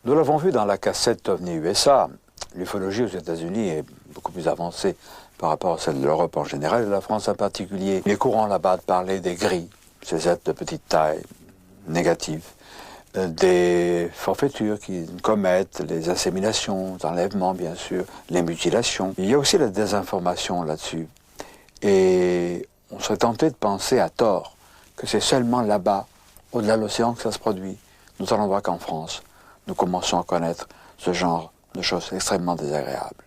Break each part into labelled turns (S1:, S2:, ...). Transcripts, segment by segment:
S1: Nous l'avons vu dans la cassette OVNI USA. L'ufologie aux États-Unis est beaucoup plus avancée par rapport à celle de l'Europe en général et de la France en particulier. Il est courant là-bas de parler des gris, ces êtres de petite taille, négatifs, des forfaitures, une comète, les inséminations, les enlèvements bien sûr, les mutilations. Il y a aussi la désinformation là-dessus. Et on serait tenté de penser à tort que c'est seulement là-bas, au-delà de l'océan, que ça se produit. Nous allons voir qu'en France, nous commençons à connaître ce genre de choses extrêmement désagréables.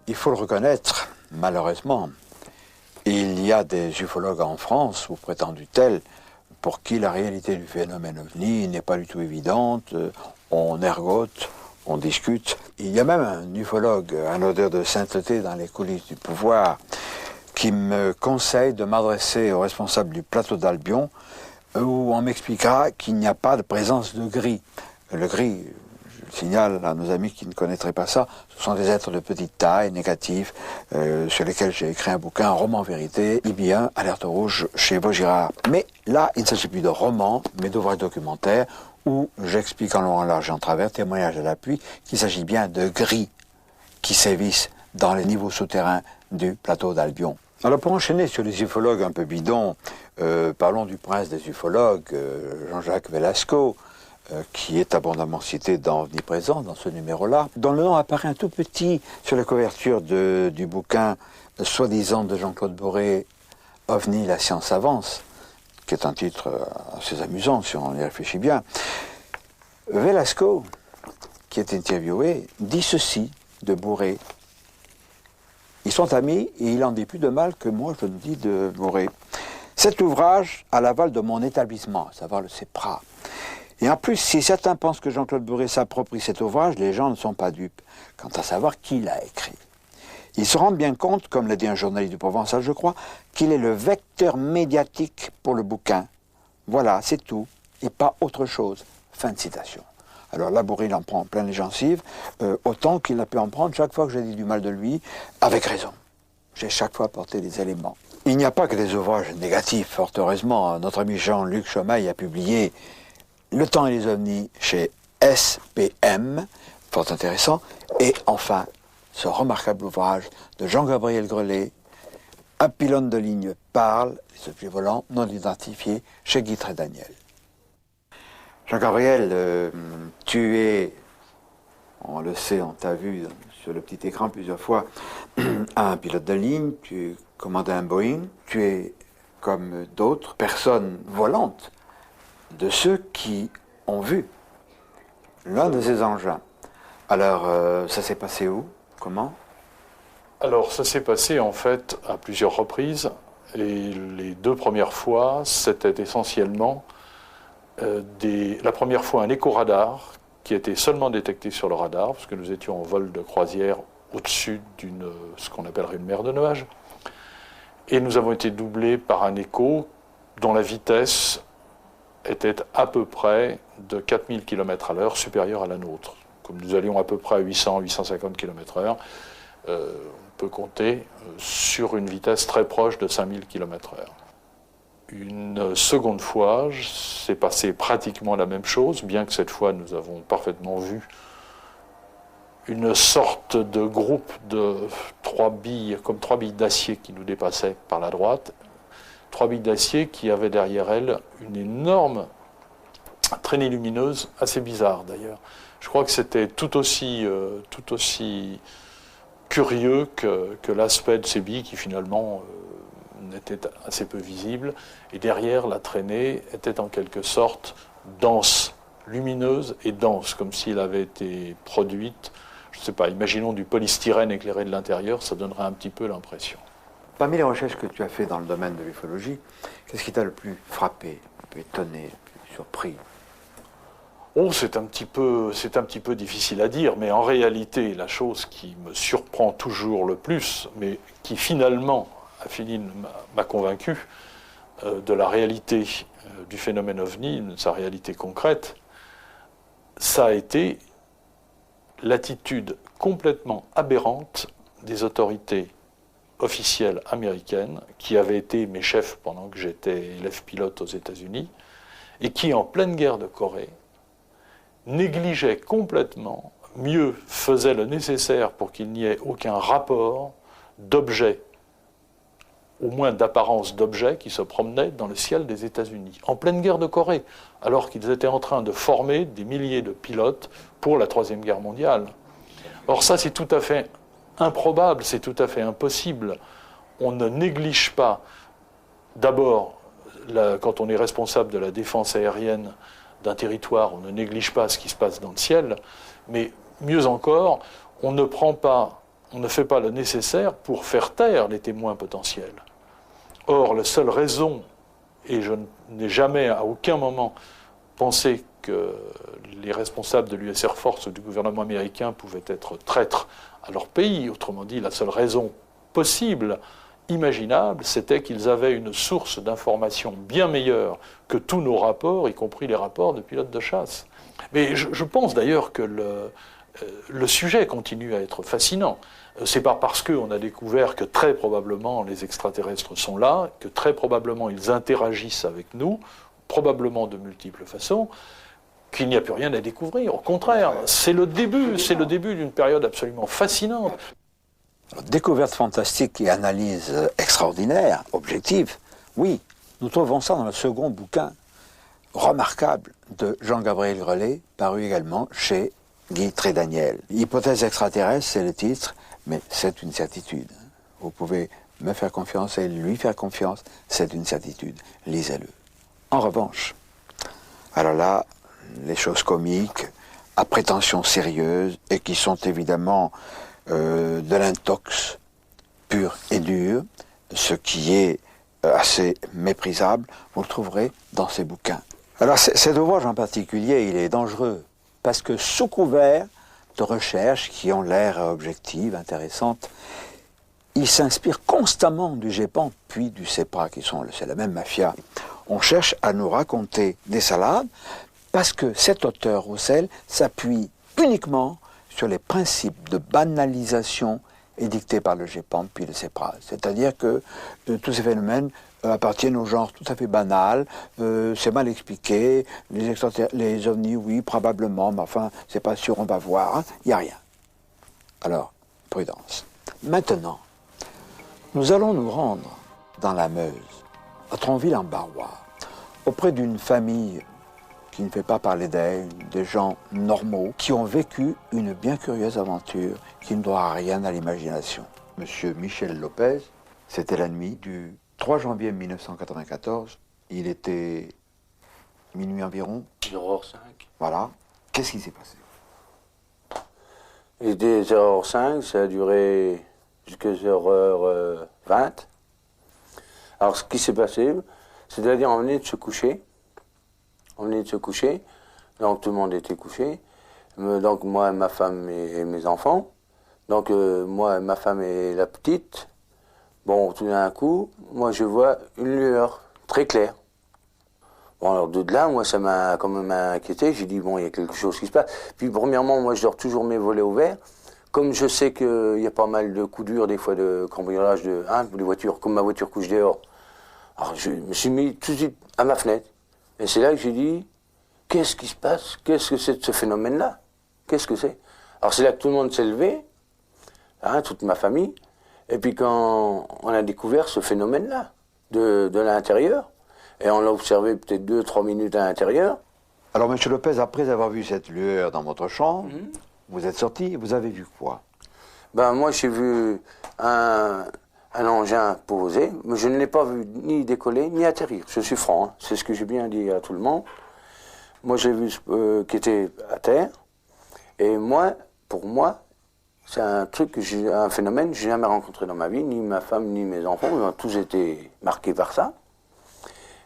S1: Il faut le reconnaître, malheureusement, il y a des ufologues en France, ou prétendus tels, pour qui la réalité du phénomène OVNI n'est pas du tout évidente. On ergote, on discute. Il y a même un ufologue, un odeur de sainteté dans les coulisses du pouvoir, qui me conseille de m'adresser au responsable du plateau d'Albion, où on m'expliquera qu'il n'y a pas de présence de gris. Le gris, je le signale à nos amis qui ne connaîtraient pas ça, ce sont des êtres de petite taille, négatifs, sur lesquels j'ai écrit un bouquin, un roman vérité, Ibien, Alerte rouge, chez Vaugirard. Mais là, il ne s'agit plus de roman, mais d'ouvrages documentaires, où j'explique en long, en large et en travers, témoignage à l'appui, qu'il s'agit bien de gris qui sévissent dans les niveaux souterrains du plateau d'Albion. Alors pour enchaîner sur les ufologues un peu bidons, parlons du prince des ufologues, Jean-Jacques Velasco, qui est abondamment cité dans Omniprésent, dans ce numéro-là, dont le nom apparaît un tout petit sur la couverture du bouquin soi-disant de Jean-Claude Boré, OVNI, la science avance, qui est un titre assez amusant si on y réfléchit bien. Velasco, qui est interviewé, dit ceci de Boré. Ils sont amis et il en dit plus de mal que moi je ne dis de Boré. Cet ouvrage à l'aval de mon établissement, à savoir le CEPRA. Et en plus, si certains pensent que Jean-Claude Boré s'approprie cet ouvrage, les gens ne sont pas dupes quant à savoir qui l'a écrit. Ils se rendent bien compte, comme l'a dit un journaliste du Provençal, je crois, qu'il est le vecteur médiatique pour le bouquin. Voilà, c'est tout, et pas autre chose. Fin de citation. Alors là, Boré, il en prend plein les gencives, autant qu'il a pu en prendre chaque fois que j'ai dit du mal de lui, avec raison. J'ai chaque fois apporté des éléments. Il n'y a pas que des ouvrages négatifs, fort heureusement. Notre ami Jean-Luc Chomaille a publié Le temps et les ovnis chez SPM, fort intéressant. Et enfin, ce remarquable ouvrage de Jean-Gabriel Grelet, Un pylône de ligne parle, les objets volants non identifiés, chez Guitry Daniel. Jean-Gabriel, tu es, on le sait, on t'a vu sur le petit écran plusieurs fois, un pilote de ligne, tu commandes un Boeing, tu es, comme d'autres personnes volantes, de ceux qui ont vu l'un de ces engins. Alors, ça s'est passé où? Comment?
S2: Alors, ça s'est passé en fait à plusieurs reprises. Et les deux premières fois, c'était essentiellement la première fois un éco-radar qui était seulement détecté sur le radar, parce que nous étions en vol de croisière au-dessus ce qu'on appellerait une mer de nuages. Et nous avons été doublés par un écho dont la vitesse était à peu près de 4000 km à l'heure, supérieure à la nôtre. Comme nous allions à peu près à 800-850 km/h, on peut compter sur une vitesse très proche de 5000 km/h. Une seconde fois, c'est passé pratiquement la même chose, bien que cette fois nous avons parfaitement vu une sorte de groupe de trois billes d'acier qui nous dépassaient par la droite, 3 billes d'acier qui avaient derrière elles une énorme traînées lumineuses assez bizarres d'ailleurs. Je crois que c'était tout aussi curieux que l'aspect de ces billes qui finalement n'était assez peu visible. Et derrière, la traînée était en quelque sorte dense, lumineuse et dense, comme s'il avait été produite, je ne sais pas, imaginons du polystyrène éclairé de l'intérieur, ça donnerait un petit peu l'impression.
S1: Parmi les recherches que tu as faites dans le domaine de l'ufologie, qu'est-ce qui t'a le plus frappé, le plus étonné, le plus surpris?
S2: Oh, c'est un petit peu difficile à dire, mais en réalité, la chose qui me surprend toujours le plus, mais qui finalement, a fini m'a convaincu de la réalité du phénomène OVNI, de sa réalité concrète, ça a été l'attitude complètement aberrante des autorités officielles américaines, qui avaient été mes chefs pendant que j'étais élève pilote aux États-Unis, et qui, en pleine guerre de Corée, négligeaient complètement, mieux faisaient le nécessaire pour qu'il n'y ait aucun rapport d'objets, au moins d'apparence d'objets, qui se promenaient dans le ciel des États-Unis, en pleine guerre de Corée, alors qu'ils étaient en train de former des milliers de pilotes pour la Troisième Guerre mondiale. Or ça, c'est tout à fait improbable, c'est tout à fait impossible. On ne néglige pas, d'abord, quand on est responsable de la défense aérienne d'un territoire, on ne néglige pas ce qui se passe dans le ciel, mais mieux encore, on ne fait pas le nécessaire pour faire taire les témoins potentiels. Or, la seule raison, et je n'ai jamais à aucun moment pensé que les responsables de l'US Air Force ou du gouvernement américain pouvaient être traîtres à leur pays, autrement dit, la seule raison possible, imaginable, c'était qu'ils avaient une source d'information bien meilleure que tous nos rapports, y compris les rapports de pilotes de chasse. Mais je pense d'ailleurs que le sujet continue à être fascinant. C'est pas parce qu'on a découvert que très probablement les extraterrestres sont là, que très probablement ils interagissent avec nous, probablement de multiples façons, qu'il n'y a plus rien à découvrir. Au contraire, c'est le début d'une période absolument fascinante.
S1: Découverte fantastique et analyse extraordinaire, objective, oui, nous trouvons ça dans le second bouquin remarquable de Jean-Gabriel Grelet, paru également chez Guy Trédaniel. Hypothèse extraterrestre, c'est le titre, mais c'est une certitude. Vous pouvez me faire confiance et lui faire confiance, c'est une certitude. Lisez-le. En revanche, alors là, les choses comiques, à prétention sérieuse, et qui sont évidemment de l'intox pur et dur, ce qui est assez méprisable, vous le trouverez dans ces bouquins. Alors cet ouvrage en particulier, il est dangereux, parce que sous couvert de recherches qui ont l'air objectives, intéressantes, il s'inspire constamment du GEPAN puis du CEPRA, c'est la même mafia. On cherche à nous raconter des salades, parce que cet auteur, Roussel, s'appuie uniquement sur les principes de banalisation édictés par le GEPAN puis le CEPRA. C'est-à-dire que tous ces phénomènes appartiennent au genre tout à fait banal, c'est mal expliqué, les ovnis, oui, probablement, mais enfin, c'est pas sûr, on va voir, il n'y a rien. Alors, prudence. Maintenant, nous allons nous rendre dans la Meuse, à Tronville-en-Barrois, auprès d'une famille qui ne fait pas parler d'elle, des gens normaux, qui ont vécu une bien curieuse aventure qui ne doit rien à l'imagination. Monsieur Michel Lopez, c'était la nuit du 3 janvier 1994. Il était minuit environ.
S3: 0h05.
S1: Voilà. Qu'est-ce qui s'est passé?
S3: Il était 0h05, ça a duré jusqu'à 0h20. Alors, ce qui s'est passé, c'est-à-dire on venait de se coucher. On venait de se coucher, donc tout le monde était couché. Donc moi, ma femme et mes enfants. Donc moi, ma femme et la petite. Bon, tout d'un coup, moi je vois une lueur très claire. Bon, alors de là, moi ça m'a quand même inquiété. J'ai dit, bon, il y a quelque chose qui se passe. Puis premièrement, moi je dors toujours mes volets ouverts. Comme je sais qu'il y a pas mal de coups durs, des fois de cambriolage, les voitures, comme ma voiture couche dehors. Alors je me suis mis tout de suite à ma fenêtre. Et c'est là que j'ai dit, qu'est-ce qui se passe? Qu'est-ce que c'est de ce phénomène-là? Qu'est-ce que c'est? Alors c'est là que tout le monde s'est levé, toute ma famille. Et puis quand on a découvert ce phénomène-là, de l'intérieur, et on l'a observé peut-être 2-3 minutes à l'intérieur,
S1: Alors, M. Lopez, après avoir vu cette lueur dans votre chambre, vous êtes sorti, vous avez vu quoi?
S3: Ben, moi, j'ai vu un engin posé, mais je ne l'ai pas vu ni décoller, ni atterrir. Je suis franc, hein. C'est ce que j'ai bien dit à tout le monde. Moi, j'ai vu qu'il était à terre, et moi, pour moi, c'est un truc, un phénomène que je n'ai jamais rencontré dans ma vie, ni ma femme, ni mes enfants, ils ont tous été marqués par ça.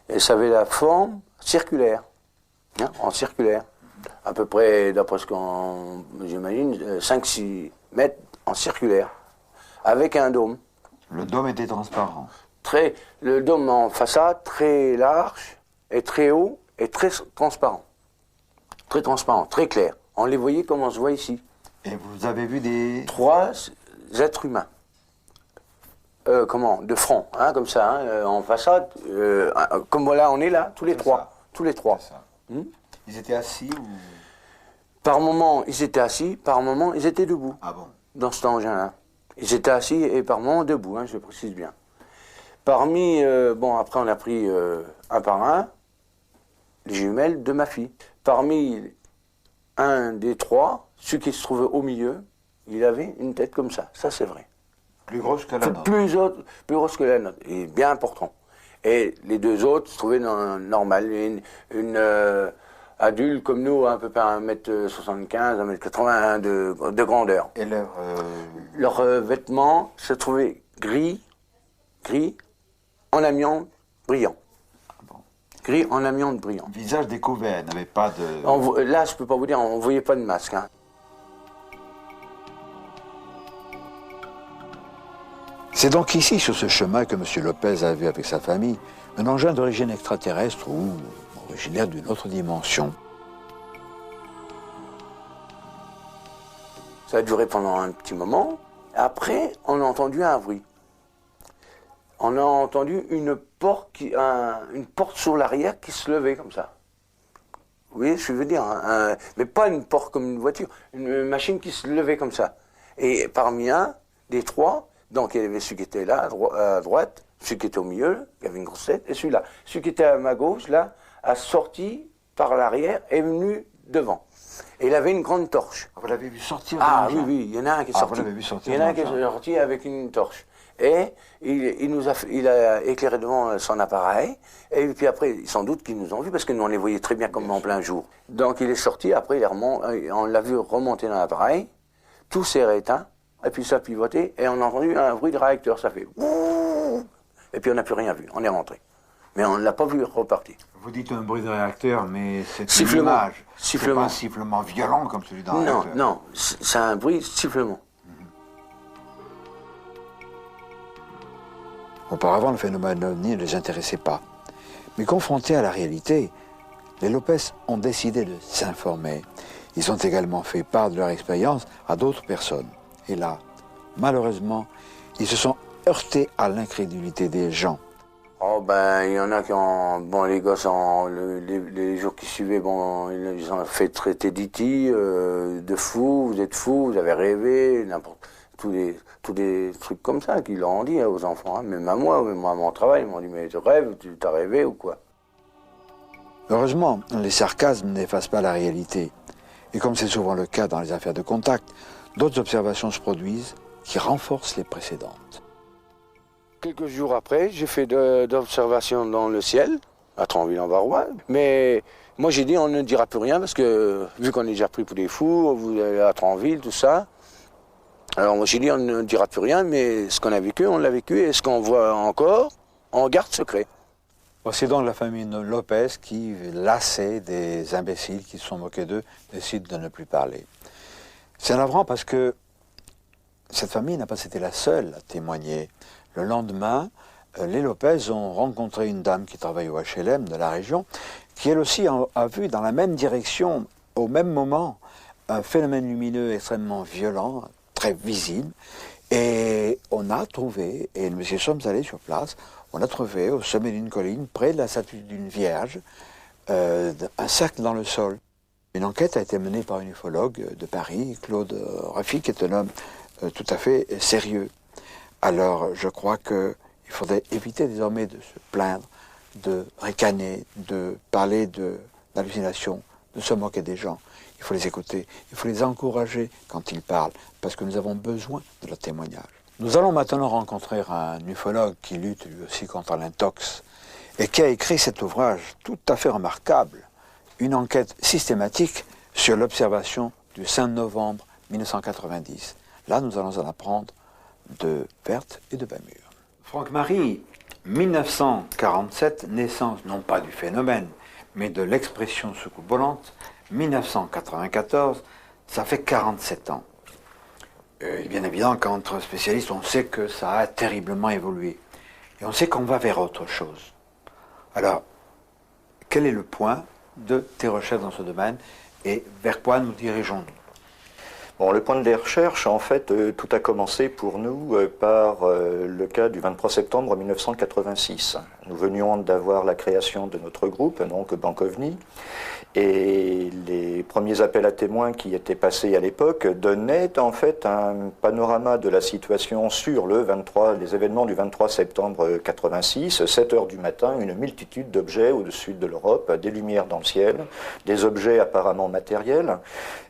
S3: Et ça avait la forme circulaire, hein, en circulaire. À peu près, d'après ce qu'on, j'imagine, 5-6 mètres en circulaire, avec un dôme.
S1: Le dôme était transparent.
S3: Le dôme en façade, très large, et très haut, et très transparent. Très transparent, très clair. On les voyait comme on se voit ici.
S1: Et vous avez vu des...
S3: 3 êtres humains. De front, hein, comme ça, hein, en façade. Comme voilà, on est là, tous les trois. Tous les trois.
S1: Ils étaient assis ou...
S3: Par moments, ils étaient assis, par moments, ils étaient debout.
S1: Ah bon?
S3: Dans cet engin-là. Ils étaient assis et par moments debout, hein, je précise bien. Parmi, après on a pris un par un, les jumelles de ma fille. Parmi un des 3, celui qui se trouvait au milieu, il avait une tête comme ça c'est vrai.
S1: Plus grosse que la nôtre.
S3: Plus grosse que la nôtre, et bien important. Et les 2 autres se trouvaient normal, une adulte comme nous, à peu près 1m75, 1m80 de grandeur.
S1: Et
S3: leurs vêtements se trouvaient gris, en amiante brillant. Gris en amiante brillant.
S1: Visage découvert, n'avait pas de...
S3: Là, je peux pas vous dire, on ne voyait pas de masque. Hein.
S1: C'est donc ici, sur ce chemin, que M. Lopez a vu avec sa famille un engin d'origine extraterrestre ou originaire d'une autre dimension.
S3: Ça a duré pendant un petit moment. Après, on a entendu un bruit. On a entendu une porte sur l'arrière qui se levait comme ça. Vous voyez ce que je veux dire, hein, mais pas une porte comme une voiture, une machine qui se levait comme ça. Et parmi un des 3, donc il y avait celui qui était là, à droite, celui qui était au milieu, il y avait une grosse tête, et celui-là. Celui qui était à ma gauche, là, a sorti par l'arrière et est venu devant. Et il avait une grande torche.
S1: Vous l'avez vu sortir?
S3: Ah oui, il y en a un qui est sorti.
S1: Vous l'avez vu sortir?
S3: Il y en a un qui est sorti avec une torche. Et il a éclairé devant son appareil, et puis après, sans doute qu'ils nous ont vus, parce que nous on les voyait très bien comme en plein jour. Donc il est sorti, après on l'a vu remonter dans l'appareil, tout s'est rééteint, et puis ça a pivoté, et on a entendu un bruit de réacteur, ça fait ouh, et puis on n'a plus rien vu, on est rentré. Mais on ne l'a pas vu repartir.
S1: Vous dites un bruit de réacteur, mais c'est
S3: une image.
S1: C'est pas un sifflement violent comme celui d'un réacteur.
S3: Non, c'est un bruit sifflement.
S1: Auparavant, le phénomène ovni ne les intéressait pas. Mais confrontés à la réalité, les Lopez ont décidé de s'informer. Ils ont également fait part de leur expérience à d'autres personnes. Et là, malheureusement, ils se sont heurtés à l'incrédulité des gens.
S3: Oh ben, il y en a qui ont... Bon, les gosses, les jours qui suivaient, bon, ils ont fait traiter d'E.T., de fou, vous êtes fou, vous avez rêvé, tous des trucs comme ça qu'ils leur ont dit hein, aux enfants. Hein. Même à moi à mon travail, ils m'ont dit, mais tu rêves, tu t'as rêvé ou quoi?
S1: Heureusement, les sarcasmes n'effacent pas la réalité. Et comme c'est souvent le cas dans les affaires de contact, d'autres observations se produisent qui renforcent les précédentes.
S3: Quelques jours après, j'ai fait d'observations dans le ciel, à Tranville-en-Barrois. Mais moi, j'ai dit, on ne dira plus rien, parce que vu qu'on est déjà pris pour des fous, vous allez à Tranville, tout ça. Alors moi, j'ai dit, on ne dira plus rien, mais ce qu'on a vécu, on l'a vécu, et ce qu'on voit encore, on garde secret.
S1: Voici donc la famille Lopez qui, lassée des imbéciles qui se sont moqués d'eux, décide de ne plus parler. C'est navrant parce que cette famille n'a pas été la seule à témoigner. Le lendemain, les Lopez ont rencontré une dame qui travaille au HLM de la région, qui elle aussi a vu dans la même direction, au même moment, un phénomène lumineux extrêmement violent, très visible. Et on a trouvé, et nous y sommes allés sur place, on a trouvé au sommet d'une colline, près de la statue d'une Vierge, un cercle dans le sol. Une enquête a été menée par un ufologue de Paris, Claude Raffi, qui est un homme tout à fait sérieux. Alors, je crois qu'il faudrait éviter désormais de se plaindre, de ricaner, de parler d'hallucinations de se moquer des gens. Il faut les écouter, il faut les encourager quand ils parlent, parce que nous avons besoin de leur témoignage. Nous allons maintenant rencontrer un ufologue qui lutte lui aussi contre l'intox et qui a écrit cet ouvrage tout à fait remarquable, une enquête systématique sur l'observation du 5 novembre 1990. Là, nous allons en apprendre de Werth et de Bamur. Franck-Marie, 1947, naissance non pas du phénomène, mais de l'expression soucoupe volante. 1994, ça fait 47 ans. Et bien évidemment, qu'entre spécialistes, on sait que ça a terriblement évolué. Et on sait qu'on va vers autre chose. Alors, quel est le point de tes recherches dans ce domaine et vers quoi nous dirigeons-nous?
S4: Bon, le point de recherche, en fait, tout a commencé pour nous par le cas du 23 septembre 1986. Nous venions d'avoir la création de notre groupe, donc Banque OVNI, et les premiers appels à témoins qui étaient passés à l'époque donnaient en fait un panorama de la situation sur les événements du 23 septembre 86, 7 heures du matin, une multitude d'objets au-dessus de l'Europe, des lumières dans le ciel, des objets apparemment matériels,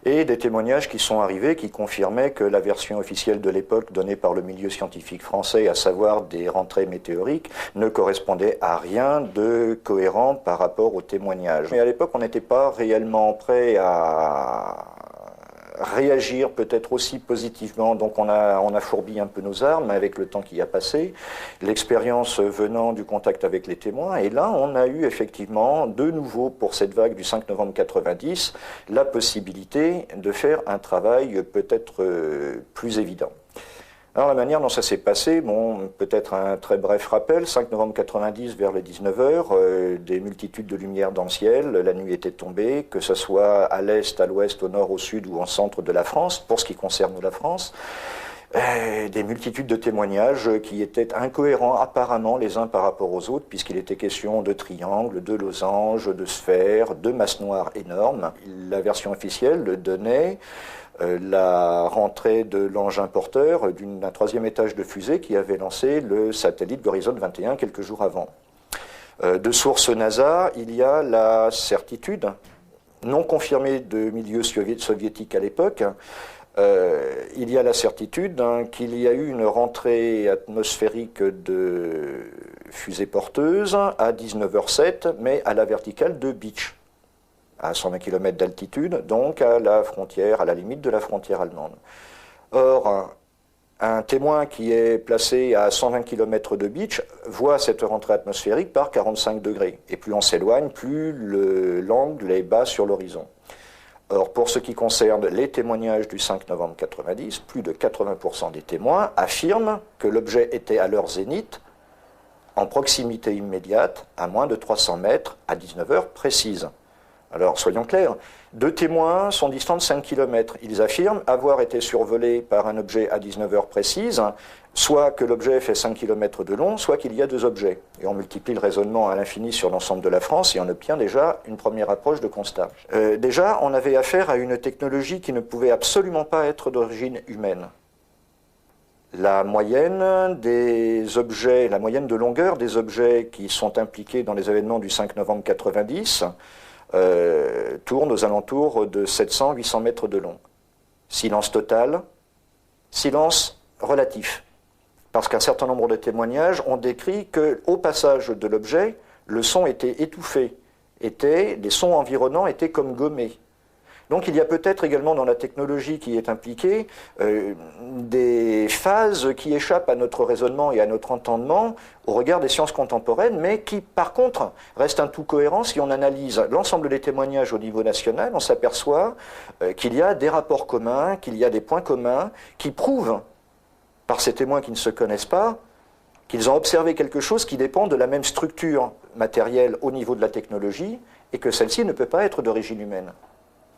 S4: et des témoignages qui sont arrivés qui confirmaient que la version officielle de l'époque donnée par le milieu scientifique français, à savoir des rentrées météoriques, ne correspondait à rien de cohérent par rapport aux témoignages. Mais à l'époque, on n'était pas réellement prêt à réagir peut-être aussi positivement, donc on a fourbi un peu nos armes avec le temps qui a passé, l'expérience venant du contact avec les témoins, et là on a eu effectivement de nouveau pour cette vague du 5 novembre 90 la possibilité de faire un travail peut-être plus évident. Alors la manière dont ça s'est passé, bon, peut-être un très bref rappel, 5 novembre 90 vers les 19h, des multitudes de lumières dans le ciel, la nuit était tombée, que ce soit à l'est, à l'ouest, au nord, au sud ou en centre de la France, pour ce qui concerne la France, des multitudes de témoignages qui étaient incohérents apparemment les uns par rapport aux autres, puisqu'il était question de triangles, de losanges, de sphères, de masses noires énormes. La version officielle donnait la rentrée de l'engin porteur d'un 3e étage de fusée qui avait lancé le satellite Horizon 21 quelques jours avant. De source NASA, il y a la certitude, non confirmée de milieux soviétiques à l'époque, il y a la certitude qu'il y a eu une rentrée atmosphérique de fusée porteuse à 19h07, mais à la verticale de Beach, à 120 km d'altitude, donc à la frontière, à la limite de la frontière allemande. Or, un témoin qui est placé à 120 km de Beach voit cette rentrée atmosphérique par 45 degrés. Et plus on s'éloigne, plus l'angle est bas sur l'horizon. Or, pour ce qui concerne les témoignages du 5 novembre 90, plus de 80% des témoins affirment que l'objet était à leur zénith, en proximité immédiate, à moins de 300 mètres, à 19h précise. Alors, soyons clairs, 2 témoins sont distants de 5 km. Ils affirment avoir été survolés par un objet à 19h précise, soit que l'objet fait 5 km de long, soit qu'il y a 2 objets. Et on multiplie le raisonnement à l'infini sur l'ensemble de la France et on obtient déjà une première approche de constat. Déjà, on avait affaire à une technologie qui ne pouvait absolument pas être d'origine humaine. La moyenne des objets, la moyenne de longueur des objets qui sont impliqués dans les événements du 5 novembre 90 tourne aux alentours de 700-800 mètres de long. Silence total, silence relatif. Parce qu'un certain nombre de témoignages ont décrit qu'au passage de l'objet, le son était étouffé, les sons environnants étaient comme gommés. Donc il y a peut-être également dans la technologie qui est impliquée des phases qui échappent à notre raisonnement et à notre entendement au regard des sciences contemporaines, mais qui par contre restent un tout cohérent. Si on analyse l'ensemble des témoignages au niveau national, on s'aperçoit qu'il y a des rapports communs, qu'il y a des points communs qui prouvent, par ces témoins qui ne se connaissent pas, qu'ils ont observé quelque chose qui dépend de la même structure matérielle au niveau de la technologie et que celle-ci ne peut pas être d'origine humaine.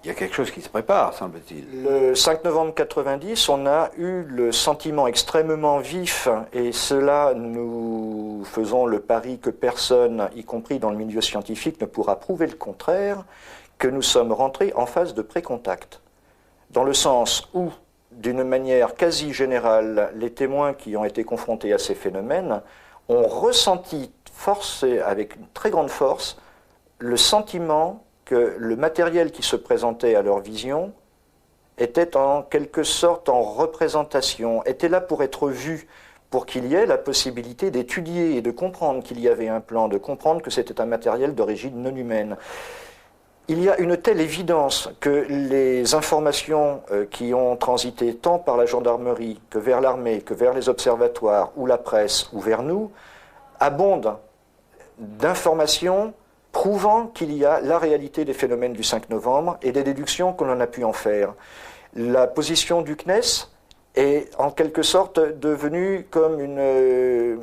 S1: Il y a quelque chose qui se prépare, semble-t-il.
S4: Le 5 novembre 90, on a eu le sentiment extrêmement vif, et cela, nous faisons le pari que personne, y compris dans le milieu scientifique, ne pourra prouver le contraire, que nous sommes rentrés en phase de pré-contact. Dans le sens où, d'une manière quasi générale, les témoins qui ont été confrontés à ces phénomènes ont ressenti avec une très grande force le sentiment que le matériel qui se présentait à leur vision était en quelque sorte en représentation, était là pour être vu, pour qu'il y ait la possibilité d'étudier et de comprendre qu'il y avait un plan, de comprendre que c'était un matériel d'origine non humaine. Il y a une telle évidence que les informations qui ont transité tant par la gendarmerie que vers l'armée, que vers les observatoires ou la presse ou vers nous, abondent d'informations prouvant qu'il y a la réalité des phénomènes du 5 novembre et des déductions qu'on en a pu en faire. La position du CNES est en quelque sorte devenue comme une...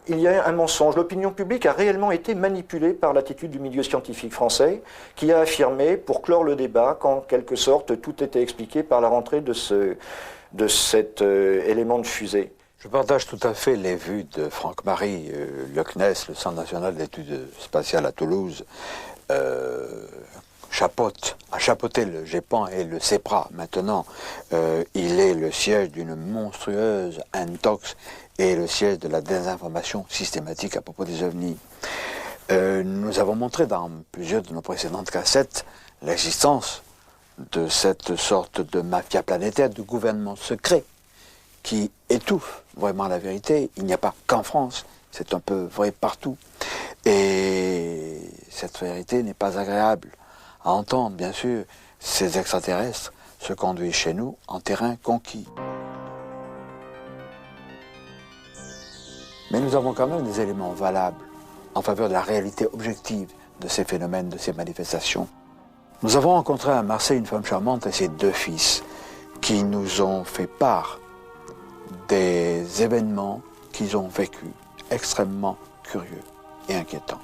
S4: il y a un mensonge. L'opinion publique a réellement été manipulée par l'attitude du milieu scientifique français qui a affirmé, pour clore le débat, qu'en quelque sorte tout était expliqué par la rentrée de cet élément de fusée.
S1: Je partage tout à fait les vues de Franck Marie. Le CNES, le Centre national d'études spatiales à Toulouse, a chapeauté le GEPAN et le CEPRA. Maintenant, il est le siège d'une monstrueuse intox et le siège de la désinformation systématique à propos des ovnis. Nous avons montré dans plusieurs de nos précédentes cassettes l'existence de cette sorte de mafia planétaire, de gouvernement secret qui étouffe vraiment la vérité. Il n'y a pas qu'en France, c'est un peu vrai partout. Et cette vérité n'est pas agréable à entendre, bien sûr. Ces extraterrestres se conduisent chez nous en terrain conquis. Mais nous avons quand même des éléments valables en faveur de la réalité objective de ces phénomènes, de ces manifestations. Nous avons rencontré à Marseille une femme charmante et ses 2 fils qui nous ont fait part des événements qu'ils ont vécus, extrêmement curieux et inquiétants.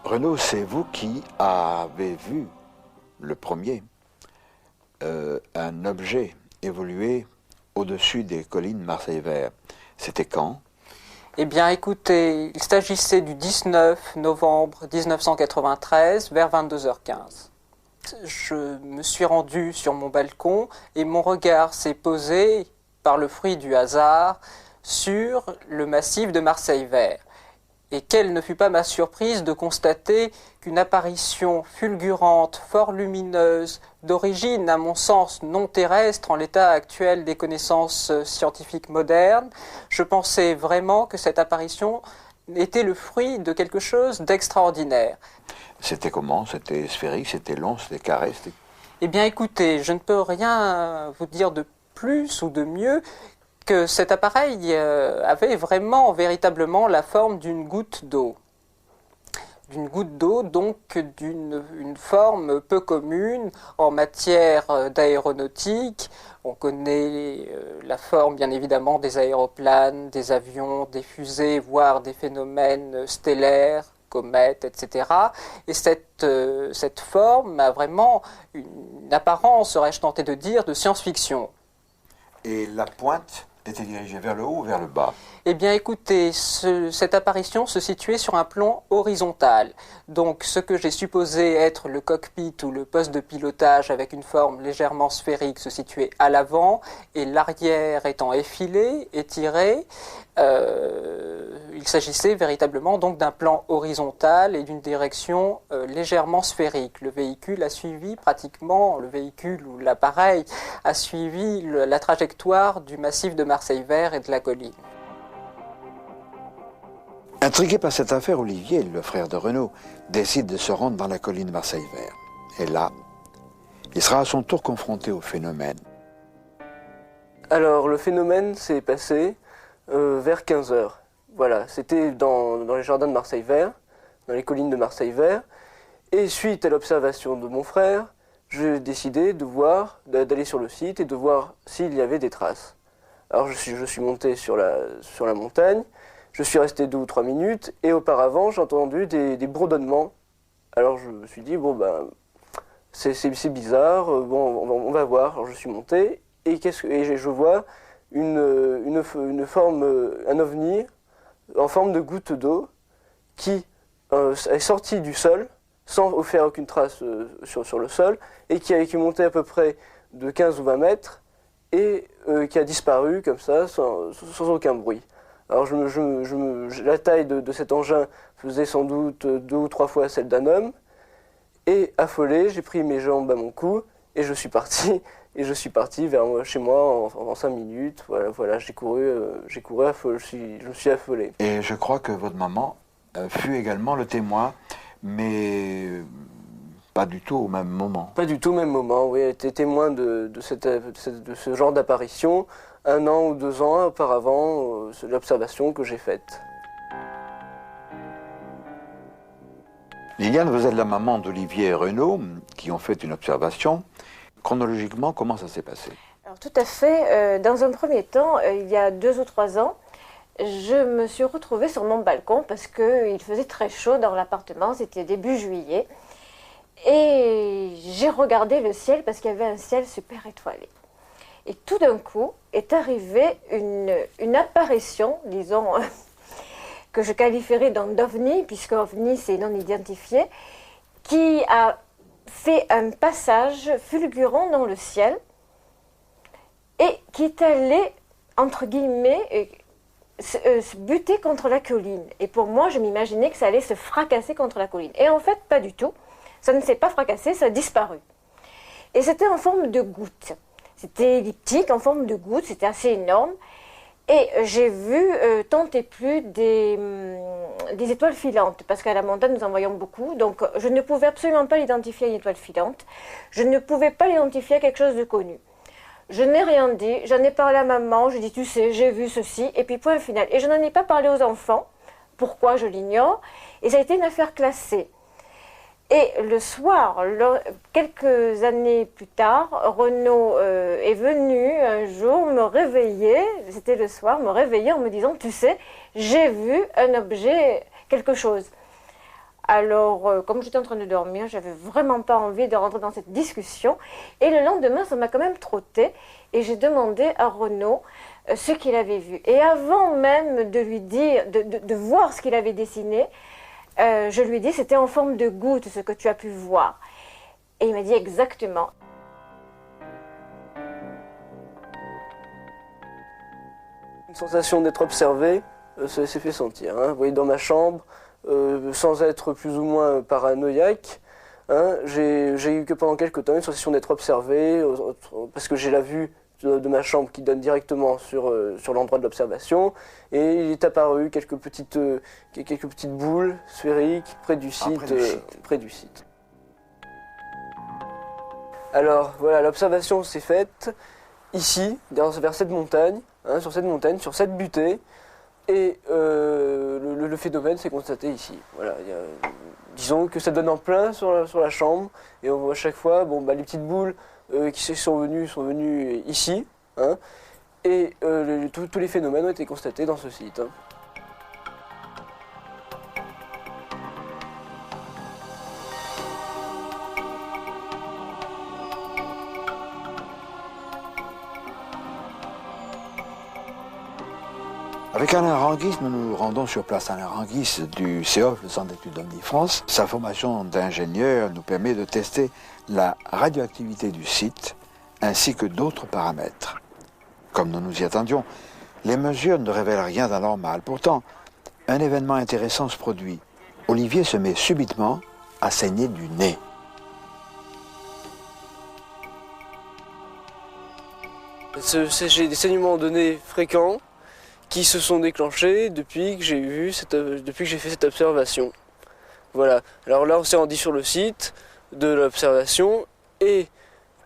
S1: Renaud, c'est vous qui avez vu le premier un objet évoluer au-dessus des collines Marseille-Vert. C'était quand?
S5: Eh bien, écoutez, il s'agissait du 19 novembre 1993, vers 22h15. Je me suis rendu sur mon balcon et mon regard s'est posé, par le fruit du hasard, sur le massif de Marseille-Vert. Et quelle ne fut pas ma surprise de constater qu'une apparition fulgurante, fort lumineuse, d'origine, à mon sens, non terrestre en l'état actuel des connaissances scientifiques modernes, je pensais vraiment que cette apparition était le fruit de quelque chose d'extraordinaire.
S1: C'était comment? C'était sphérique, c'était long, c'était carré?
S5: Eh bien écoutez, je ne peux rien vous dire de plus ou de mieux que cet appareil avait vraiment, véritablement la forme d'une goutte d'eau. D'une goutte d'eau, donc d'une forme peu commune en matière d'aéronautique. On connaît la forme, bien évidemment, des aéroplanes, des avions, des fusées, voire des phénomènes stellaires, comètes, etc. Et cette forme a vraiment une apparence, serais-je tenté de dire, de science-fiction.
S1: Et la pointe était dirigée vers le haut ou vers le bas?
S5: Eh bien écoutez, cette apparition se situait sur un plan horizontal. Donc ce que j'ai supposé être le cockpit ou le poste de pilotage avec une forme légèrement sphérique se situait à l'avant et l'arrière étant effilé, étiré. Il s'agissait véritablement donc d'un plan horizontal et d'une direction légèrement sphérique. Le véhicule a suivi pratiquement, le véhicule ou l'appareil a suivi la trajectoire du massif de Marseille-Vert et de la colline.
S1: Intrigué par cette affaire, Olivier, le frère de Renaud, décide de se rendre dans la colline Marseille-Vert. Et là, il sera à son tour confronté au phénomène.
S6: Alors, le phénomène s'est passé vers 15h. Voilà, c'était dans les jardins de Marseille-Vert, dans les collines de Marseille-Vert. Et suite à l'observation de mon frère, j'ai décidé d'aller sur le site et de voir s'il y avait des traces. Alors, je suis monté sur la montagne. Je suis resté 2 ou 3 minutes et auparavant j'ai entendu des bourdonnements. Alors je me suis dit bon ben c'est bizarre, bon on va voir. Alors je suis monté et je vois une forme, un ovni en forme de goutte d'eau qui est sorti du sol sans faire aucune trace sur le sol et qui montait à peu près de 15 ou 20 mètres et qui a disparu comme ça sans aucun bruit. Alors la taille de cet engin faisait sans doute 2 ou 3 fois celle d'un homme. Et affolé, j'ai pris mes jambes à mon cou et je suis parti. Et je suis parti vers chez moi en 5 minutes. Voilà, j'ai couru affolé, je me suis affolé.
S1: Et je crois que votre maman fut également le témoin, mais pas du tout au même moment.
S6: Pas du tout au même moment, oui. Elle était témoin de ce genre d'apparition 1 an ou 2 ans auparavant, c'est l'observation que j'ai faite.
S1: Liliane, vous êtes la maman d'Olivier Renaud, qui ont fait une observation. Chronologiquement, comment ça s'est passé?
S7: Alors, tout à fait. Dans un premier temps, il y a 2 ou 3 ans, je me suis retrouvée sur mon balcon parce qu'il faisait très chaud dans l'appartement, c'était début juillet. Et j'ai regardé le ciel parce qu'il y avait un ciel super étoilé. Et tout d'un coup est arrivée une apparition, disons, que je qualifierais d'ovni, puisque ovni c'est non identifié, qui a fait un passage fulgurant dans le ciel et qui est allé, entre guillemets, se buter contre la colline. Et pour moi, je m'imaginais que ça allait se fracasser contre la colline. Et en fait, pas du tout. Ça ne s'est pas fracassé, ça a disparu. Et c'était en forme de goutte. C'était elliptique, en forme de goutte, c'était assez énorme. Et j'ai vu tant et plus des étoiles filantes, parce qu'à la montagne, nous en voyons beaucoup. Donc, je ne pouvais absolument pas l'identifier à une étoile filante. Je ne pouvais pas l'identifier à quelque chose de connu. Je n'ai rien dit, j'en ai parlé à maman, je dis, tu sais, j'ai vu ceci, et puis point final. Et je n'en ai pas parlé aux enfants, pourquoi je l'ignore, et ça a été une affaire classée. Et le soir, quelques années plus tard, Renaud est venu un jour me réveiller, c'était le soir, me réveiller en me disant, tu sais, j'ai vu un objet, quelque chose. Alors, comme j'étais en train de dormir, j'avais vraiment pas envie de rentrer dans cette discussion. Et le lendemain, ça m'a quand même trotté. Et j'ai demandé à Renaud ce qu'il avait vu. Et avant même de lui dire, de voir ce qu'il avait dessiné, je lui ai dit, c'était en forme de goutte, ce que tu as pu voir. Et il m'a dit exactement.
S6: Une sensation d'être observé, ça s'est fait sentir. Hein. Vous voyez, dans ma chambre, sans être plus ou moins paranoïaque, hein, j'ai eu que pendant quelques temps une sensation d'être observé, parce que j'ai la vue de ma chambre qui donne directement sur l'endroit de l'observation, et il est apparu quelques petites boules sphériques près du site. Alors voilà, l'observation s'est faite ici, vers cette montagne, hein, sur cette butée, et le phénomène s'est constaté ici. Voilà, disons que ça donne en plein sur la chambre, et on voit à chaque fois les petites boules qui sont venues ici, hein, et tous les phénomènes ont été constatés dans ce site. Hein.
S1: Avec Alain Ranguis, nous nous rendons sur place. Alain Ranguis du CEOF, le Centre d'études OVNI France. Sa formation d'ingénieur nous permet de tester la radioactivité du site ainsi que d'autres paramètres. Comme nous nous y attendions, les mesures ne révèlent rien d'anormal. Pourtant, un événement intéressant se produit. Olivier se met subitement à saigner du nez.
S6: J'ai des saignements de nez fréquents qui se sont déclenchés depuis que j'ai fait cette observation. Voilà. Alors là, on s'est rendu sur le site de l'observation et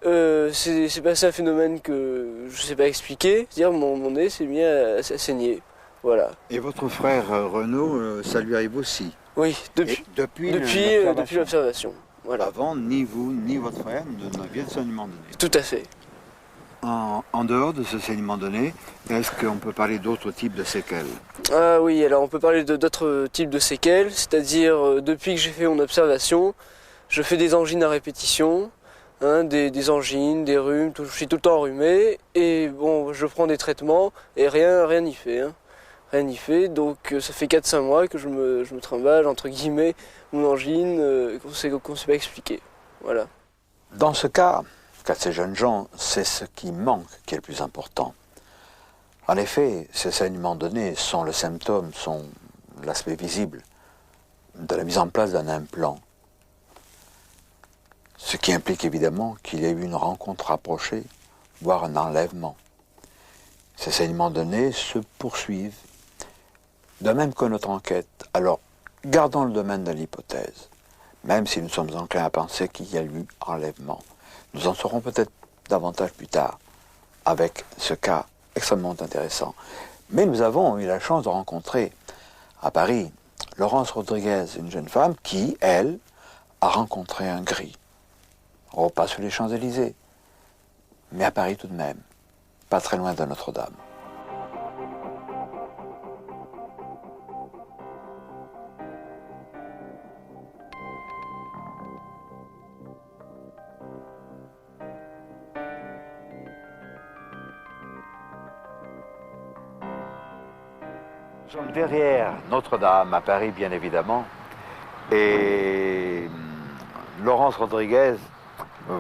S6: c'est passé un phénomène que je ne sais pas expliquer. C'est-à-dire mon nez s'est mis à saigner. Voilà.
S1: Et votre frère Renaud, ça lui arrive aussi?
S6: Oui, depuis l'observation. Voilà.
S1: Avant, ni vous ni votre frère n'aviez de saignement de nez.
S6: Tout à fait.
S1: En dehors de ce saignement de nez, est-ce qu'on peut parler d'autres types de séquelles?
S6: Ah oui, alors on peut parler d'autres types de séquelles, c'est-à-dire depuis que j'ai fait mon observation, je fais des angines à répétition, hein, des angines, des rhumes, je suis tout le temps enrhumé, et bon, je prends des traitements et rien n'y fait. Hein. Rien n'y fait, donc ça fait 4-5 mois que je me trimballe, entre guillemets, mon angine, qu'on ne sait pas expliquer. Voilà.
S1: Dans ce cas, qu'à ces jeunes gens, c'est ce qui manque qui est le plus important. En effet, ces saignements donnés sont le symptôme, sont l'aspect visible de la mise en place d'un implant. Ce qui implique évidemment qu'il y a eu une rencontre rapprochée, voire un enlèvement. Ces saignements donnés se poursuivent, de même que notre enquête. Alors, gardons le domaine de l'hypothèse, même si nous sommes enclins à penser qu'il y a eu enlèvement. Nous en saurons peut-être davantage plus tard, avec ce cas extrêmement intéressant. Mais nous avons eu la chance de rencontrer à Paris Laurence Rodriguez, une jeune femme qui, elle, a rencontré un gris. Oh, pas sur les Champs-Élysées, mais à Paris tout de même, pas très loin de Notre-Dame. Nous sommes derrière Notre-Dame, à Paris bien évidemment, et Laurence Rodriguez,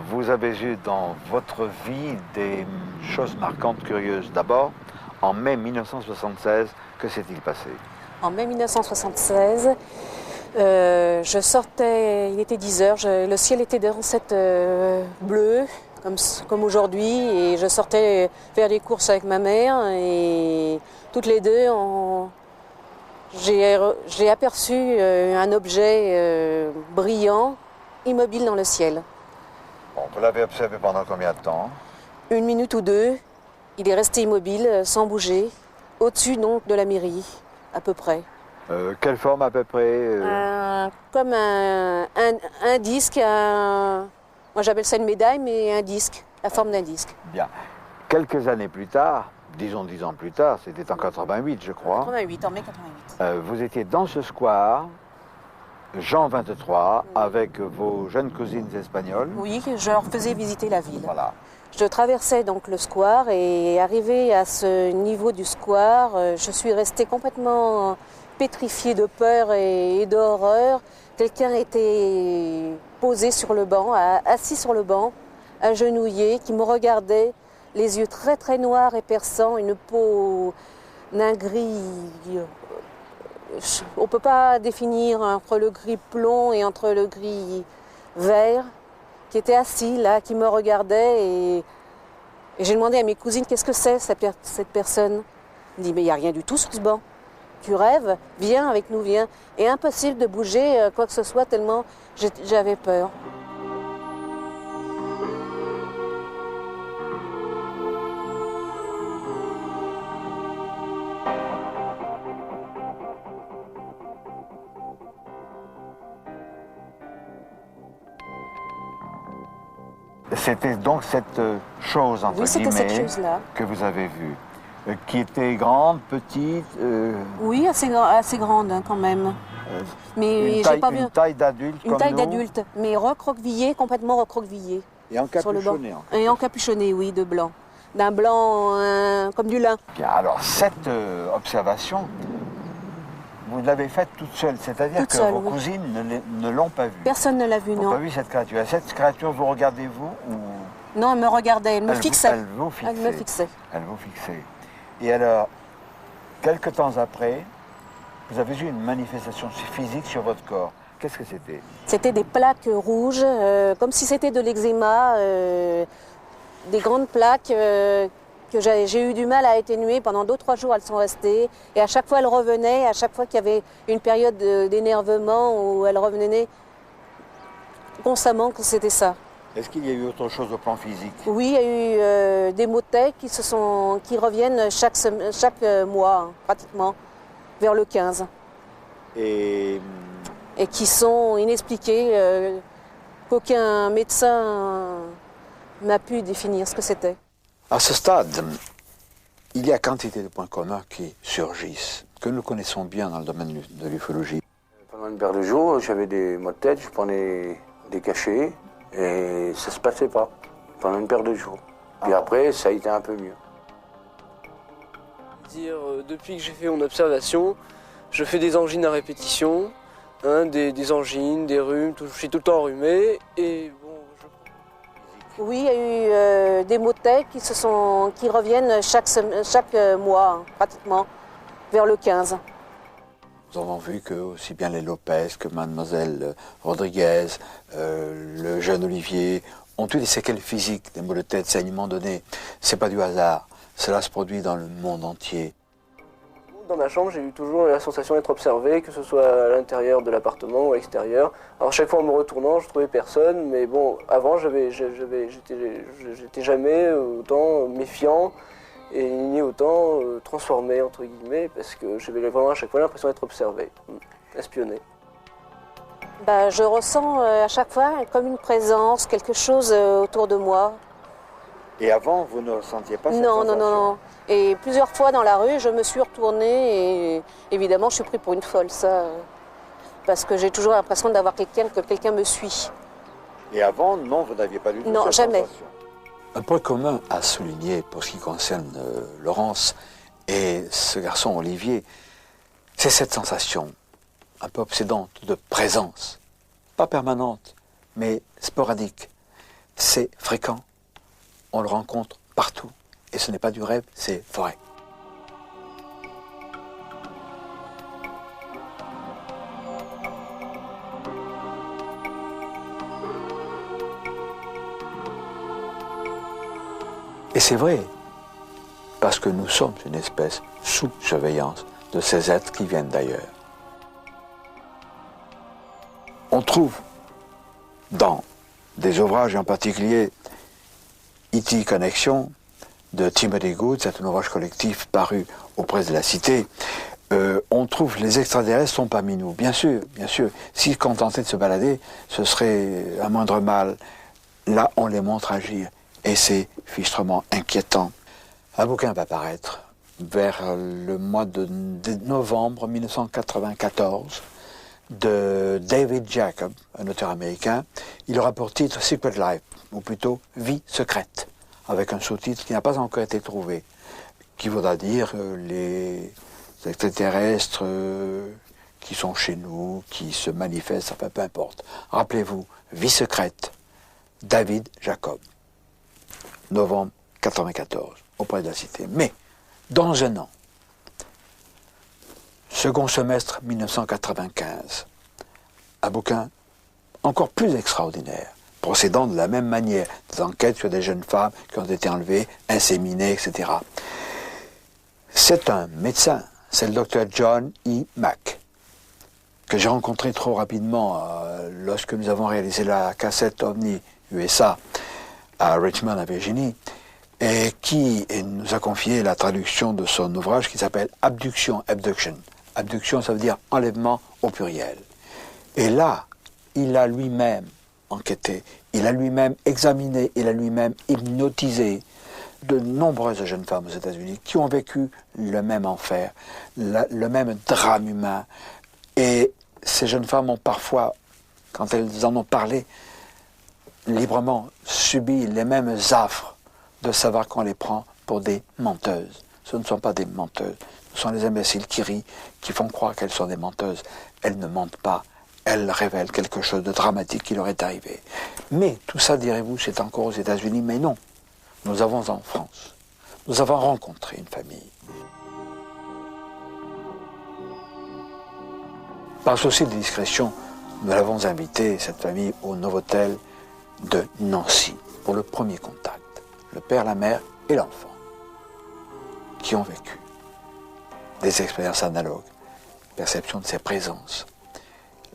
S1: vous avez eu dans votre vie des choses marquantes, curieuses. D'abord, en mai 1976, que s'est-il passé?
S8: En mai 1976, je sortais, il était 10 heures, le ciel était dans cette bleu, comme aujourd'hui, et je sortais faire des courses avec ma mère, et toutes les deux, j'ai aperçu un objet brillant, immobile dans le ciel.
S1: Bon, vous l'avez observé pendant combien de temps?
S8: 1 minute ou 2, il est resté immobile, sans bouger, au-dessus donc de la mairie, à peu près.
S1: Quelle forme à peu près?
S8: Comme un disque, moi j'appelle ça une médaille, mais un disque, la forme d'un disque.
S1: Bien. Quelques années plus tard, disons 10 ans plus tard, c'était en 88 je crois.
S8: 88, en mai 88.
S1: Vous étiez dans ce square, Jean 23, avec vos jeunes cousines espagnoles.
S8: Oui, je leur faisais visiter la ville.
S1: Voilà.
S8: Je traversais donc le square et arrivé à ce niveau du square, je suis restée complètement pétrifiée de peur et d'horreur. Quelqu'un était posé sur le banc, assis sur le banc, agenouillé, qui me regardait, les yeux très très noirs et perçants, une peau d'un gris. On ne peut pas définir entre le gris plomb et entre le gris vert, qui était assis là, qui me regardait. Et j'ai demandé à mes cousines, qu'est-ce que c'est cette personne? Elle dit, mais il n'y a rien du tout sur ce banc. Tu rêves? Viens avec nous, viens. Et impossible de bouger quoi que ce soit, tellement j'avais peur.
S1: C'était donc cette chose, entre
S8: Oui, c'était cette
S1: guillemets,
S8: chose-là.
S1: que vous avez vue, qui était grande, petite,
S8: Oui, assez grande hein, quand même. Mais j'ai pas vu
S1: une taille d'adulte
S8: une
S1: comme
S8: taille
S1: nous,
S8: d'adulte, mais recroquevillée, complètement recroquevillée.
S1: et
S8: Sur le banc.
S1: encapuchonnée.
S8: Et encapuchonnée, oui, de blanc. D'un blanc comme du lin.
S1: Bien, alors cette observation, vous l'avez faite toute seule, c'est-à-dire
S8: Toute
S1: que
S8: seule,
S1: vos
S8: oui.
S1: cousines ne l'ont pas vue.
S8: Personne ne l'a vue,
S1: Ils n'ont
S8: non.
S1: pas vu cette créature. Et cette créature, vous regardez-vous ou
S8: Non, elle me regardait, elle me fixait.
S1: Elle vous fixait.
S8: Elle me fixait.
S1: Elle vous fixait. Et alors, quelques temps après, vous avez eu une manifestation physique sur votre corps. Qu'est-ce que c'était?
S8: C'était des plaques rouges, comme si c'était de l'eczéma, des grandes plaques que j'ai eu du mal à atténuer. Pendant 2-3 jours, elles sont restées. Et à chaque fois, elles revenaient. À chaque fois qu'il y avait une période d'énervement où elles revenaient constamment, que c'était ça.
S1: Est-ce qu'il y a eu autre chose au plan physique?
S8: Oui, il y a eu des maux de tête qui reviennent chaque mois, hein, pratiquement, vers le 15.
S1: Et
S8: Et qui sont inexpliqués, qu'aucun médecin n'a pu définir ce que c'était.
S1: à ce stade, il y a quantité de points communs qui surgissent, que nous connaissons bien dans le domaine de l'ufologie.
S3: Pendant une paire de jours, j'avais des maux de tête, je prenais des cachets et ça se passait pas pendant une paire de jours. Puis après, ça a été un peu mieux.
S6: Depuis que j'ai fait mon observation, je fais des angines à répétition, hein, des angines, des rhumes, je suis tout le temps enrhumé et bon.
S8: Oui, il y a eu des motets qui reviennent chaque mois, hein, pratiquement, vers le 15.
S1: Nous avons vu que aussi bien les Lopez que Mademoiselle Rodriguez, le jeune Olivier, ont eu des séquelles physiques, des maux de tête, saignements donnés. C'est pas du hasard, cela se produit dans le monde entier.
S6: Dans ma chambre, j'ai eu toujours la sensation d'être observé, que ce soit à l'intérieur de l'appartement ou à l'extérieur. Alors chaque fois en me retournant, je trouvais personne, mais bon, avant, j'étais jamais autant méfiant et ni autant transformé, entre guillemets, parce que j'avais vraiment à chaque fois l'impression d'être observé, espionné.
S8: Bah, je ressens à chaque fois comme une présence, quelque chose autour de moi.
S1: Et avant, vous ne ressentiez pas cette
S8: Non,
S1: sensation?
S8: non. Et plusieurs fois dans la rue, je me suis retournée et évidemment, je suis pris pour une folle, ça. Parce que j'ai toujours l'impression d'avoir que quelqu'un me suit.
S1: Et avant, non, vous n'aviez pas du tout
S8: Non,
S1: cette
S8: jamais.
S1: sensation. Un point commun à souligner pour ce qui concerne Laurence et ce garçon Olivier, c'est cette sensation un peu obsédante de présence. Pas permanente, mais sporadique. C'est fréquent. On le rencontre partout. Et ce n'est pas du rêve, c'est vrai. Et c'est vrai, parce que nous sommes une espèce sous surveillance de ces êtres qui viennent d'ailleurs. On trouve dans des ouvrages, en particulier E.T. Connection de Timothy Good, c'est un ouvrage collectif paru aux presses de la Cité, on trouve les extraterrestres sont parmi nous. Bien sûr, s'ils se contentaient de se balader, ce serait un moindre mal. Là, on les montre agir. Et c'est fichtrement inquiétant. Un bouquin va paraître vers le mois de novembre 1994 de David Jacob, un auteur américain. Il aura pour titre Secret Life, ou plutôt Vie secrète, avec un sous-titre qui n'a pas encore été trouvé, qui voudra dire les extraterrestres qui sont chez nous, qui se manifestent, enfin peu importe. Rappelez-vous, Vie secrète, David Jacob, novembre 1994, auprès de la Cité. Mais, dans un an, second semestre 1995, un bouquin encore plus extraordinaire, procédant de la même manière, des enquêtes sur des jeunes femmes qui ont été enlevées, inséminées, etc. C'est un médecin, c'est le docteur John E. Mack, que j'ai rencontré trop rapidement lorsque nous avons réalisé la cassette OVNI USA à Richmond, à Virginie, et qui nous a confié la traduction de son ouvrage qui s'appelle Abduction. Abduction, ça veut dire enlèvement au pluriel. Et là, il a lui-même enquêté, il a lui-même examiné, il a lui-même hypnotisé de nombreuses jeunes femmes aux États-Unis qui ont vécu le même enfer, le même drame humain. Et ces jeunes femmes ont parfois, quand elles en ont parlé, librement subi les mêmes affres de savoir qu'on les prend pour des menteuses. Ce ne sont pas des menteuses, ce sont les imbéciles qui rient, qui font croire qu'elles sont des menteuses. Elles ne mentent pas, elles révèlent quelque chose de dramatique qui leur est arrivé. Mais tout ça, direz-vous, c'est encore aux États-Unis, mais non. Nous avons en France, nous avons rencontré une famille. Par souci de discrétion, nous l'avons invité, cette famille, au Novotel de Nancy, pour le premier contact. Le père, la mère et l'enfant, qui ont vécu des expériences analogues, perception de ses présences.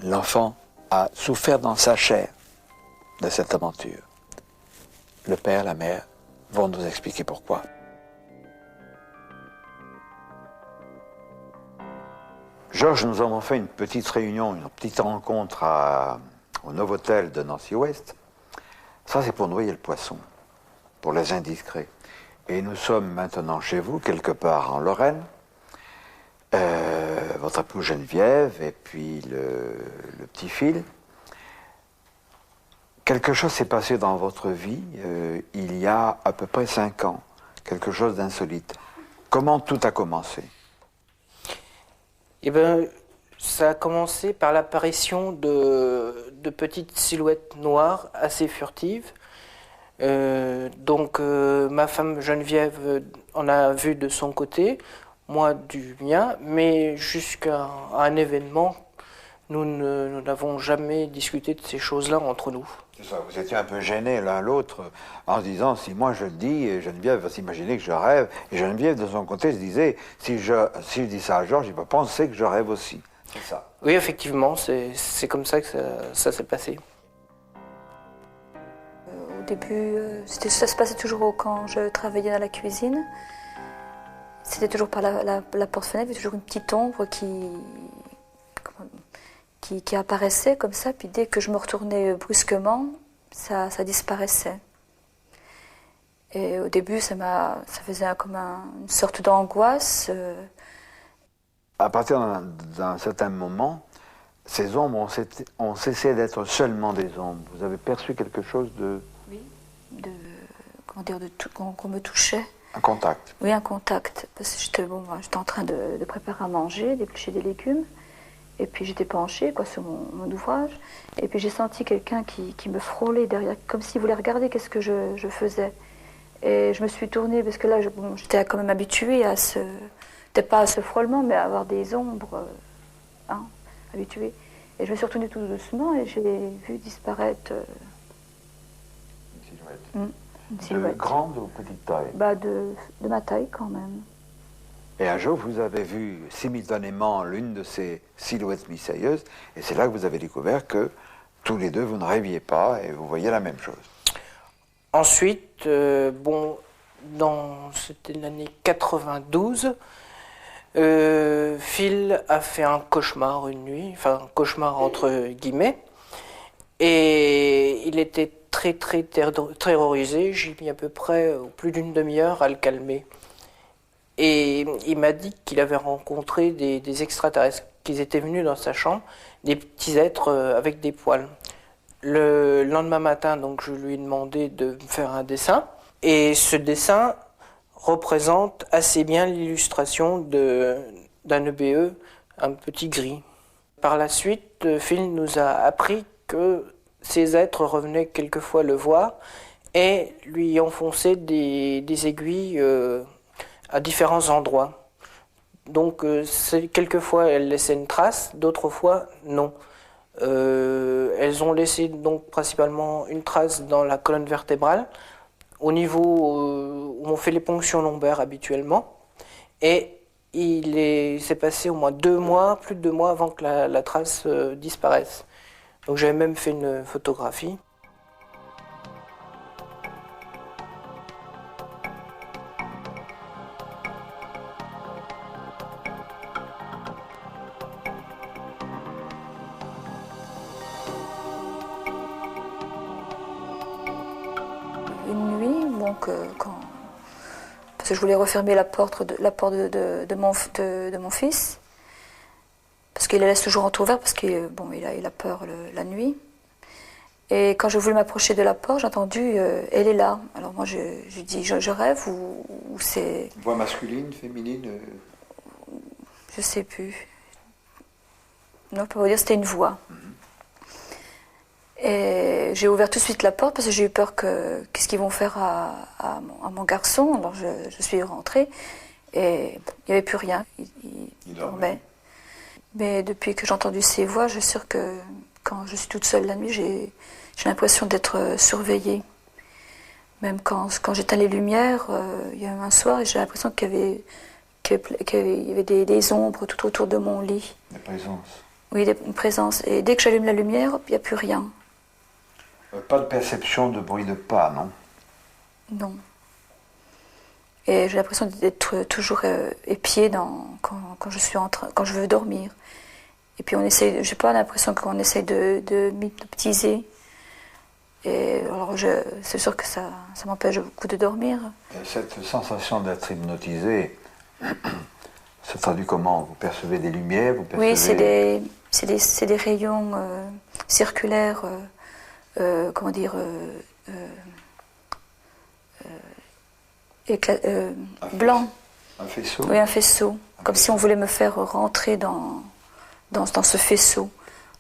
S1: L'enfant a souffert dans sa chair de cette aventure. Le père, la mère vont nous expliquer pourquoi. Georges, nous avons fait une petite réunion, une petite rencontre au Novotel de Nancy-Ouest. Ça, c'est pour noyer le poisson, pour les indiscrets. Et nous sommes maintenant chez vous, quelque part en Lorraine. Votre épouse Geneviève et puis le petit Phil. Quelque chose s'est passé dans votre vie il y a à peu près 5 ans. Quelque chose d'insolite. Comment tout a commencé?
S5: Eh bien, ça a commencé par l'apparition de petites silhouettes noires assez furtives
S6: Donc ma femme Geneviève en a vu de son côté, moi du mien, mais jusqu'à un événement, nous n'avons jamais discuté de ces choses-là entre nous.
S1: C'est ça, vous étiez un peu gênés l'un l'autre en se disant, si moi je le dis, Geneviève va s'imaginer que je rêve. Et Geneviève, de son côté, se disait, si je dis ça à Georges, il va penser que je rêve aussi. C'est ça.
S6: Oui, effectivement, c'est comme ça que ça s'est passé.
S9: Au début, ça se passait toujours quand je travaillais dans la cuisine. C'était toujours par la porte-fenêtre, il y avait toujours une petite ombre qui apparaissait comme ça, puis dès que je me retournais brusquement, ça disparaissait. Et au début, ça faisait comme une sorte d'angoisse.
S1: À partir d'un certain moment, ces ombres ont cessé d'être seulement des ombres. Vous avez perçu quelque chose de...
S9: Oui, qu'on me touchait.
S1: Un contact.
S9: Oui, un contact. Parce que j'étais en train de préparer à manger, d'éplucher des légumes. Et puis j'étais penchée sur mon ouvrage. Et puis j'ai senti quelqu'un qui me frôlait derrière, comme s'il voulait regarder qu'est-ce que je faisais. Et je me suis tournée, parce que là, j'étais quand même habituée à peut-être pas à ce frôlement, mais à avoir des ombres, habituée. Et je me suis retournée tout doucement et j'ai vu disparaître...
S1: une silhouette.
S9: Une silhouette.
S1: De grande ou petite taille?
S9: De ma taille quand même.
S1: Et un jour, vous avez vu simultanément l'une de ces silhouettes mystérieuses, et c'est là que vous avez découvert que tous les deux, vous ne rêviez pas et vous voyez la même chose.
S6: Ensuite, c'était l'année 92, Phil a fait un cauchemar une nuit, enfin un cauchemar entre guillemets, et il était très terrorisé. J'ai mis à peu près plus d'une demi-heure à le calmer. Et il m'a dit qu'il avait rencontré des extraterrestres, qu'ils étaient venus dans sa chambre, des petits êtres avec des poils. Le lendemain matin, donc, je lui ai demandé de me faire un dessin. Et ce dessin représente assez bien l'illustration d'un EBE, un petit gris. Par la suite, Phil nous a appris que ces êtres revenaient quelquefois le voir et lui enfonçaient des aiguilles à différents endroits. Donc, quelquefois, elles laissaient une trace, d'autres fois, non. Elles ont laissé donc principalement une trace dans la colonne vertébrale, au niveau où on fait les ponctions lombaires habituellement, et il s'est passé au moins 2 mois, plus de 2 mois avant que la trace disparaisse. Donc j'avais même fait une photographie.
S9: Une nuit, parce que je voulais refermer la porte de mon fils, parce qu'il la laisse toujours entrouverte, parce qu'il a peur la nuit. Et quand je voulais m'approcher de la porte, j'ai entendu elle est là. Alors moi, je dis je rêve ou c'est...
S1: Voix masculine, féminine
S9: Je sais plus. Non, pour vous dire, c'était une voix. Et j'ai ouvert tout de suite la porte parce que j'ai eu peur qu'est-ce qu'ils vont faire à mon garçon. Alors je suis rentrée et il n'y avait plus rien. Il dormait. Mais depuis que j'ai entendu ces voix, je suis sûre que quand je suis toute seule la nuit, j'ai l'impression d'être surveillée. Même quand j'éteins les lumières, il y a un soir, et j'ai l'impression qu'il y avait des ombres tout autour de mon lit.
S1: Des présences.
S9: Oui, une présence. Et dès que j'allume la lumière, il n'y a plus rien.
S1: Pas de perception de bruit de pas, non?
S9: Non. Et j'ai l'impression d'être toujours épiée quand je veux dormir. Et puis j'ai pas l'impression qu'on essaie de m'hypnotiser. Et alors c'est sûr que ça m'empêche beaucoup de dormir.
S1: Et cette sensation d'être hypnotisé, ça traduit comment? Vous percevez des lumières, vous percevez...
S9: Oui, c'est des rayons circulaires, blanc.
S1: Un faisceau?
S9: Oui, un faisceau. Comme si on voulait me faire rentrer dans ce faisceau.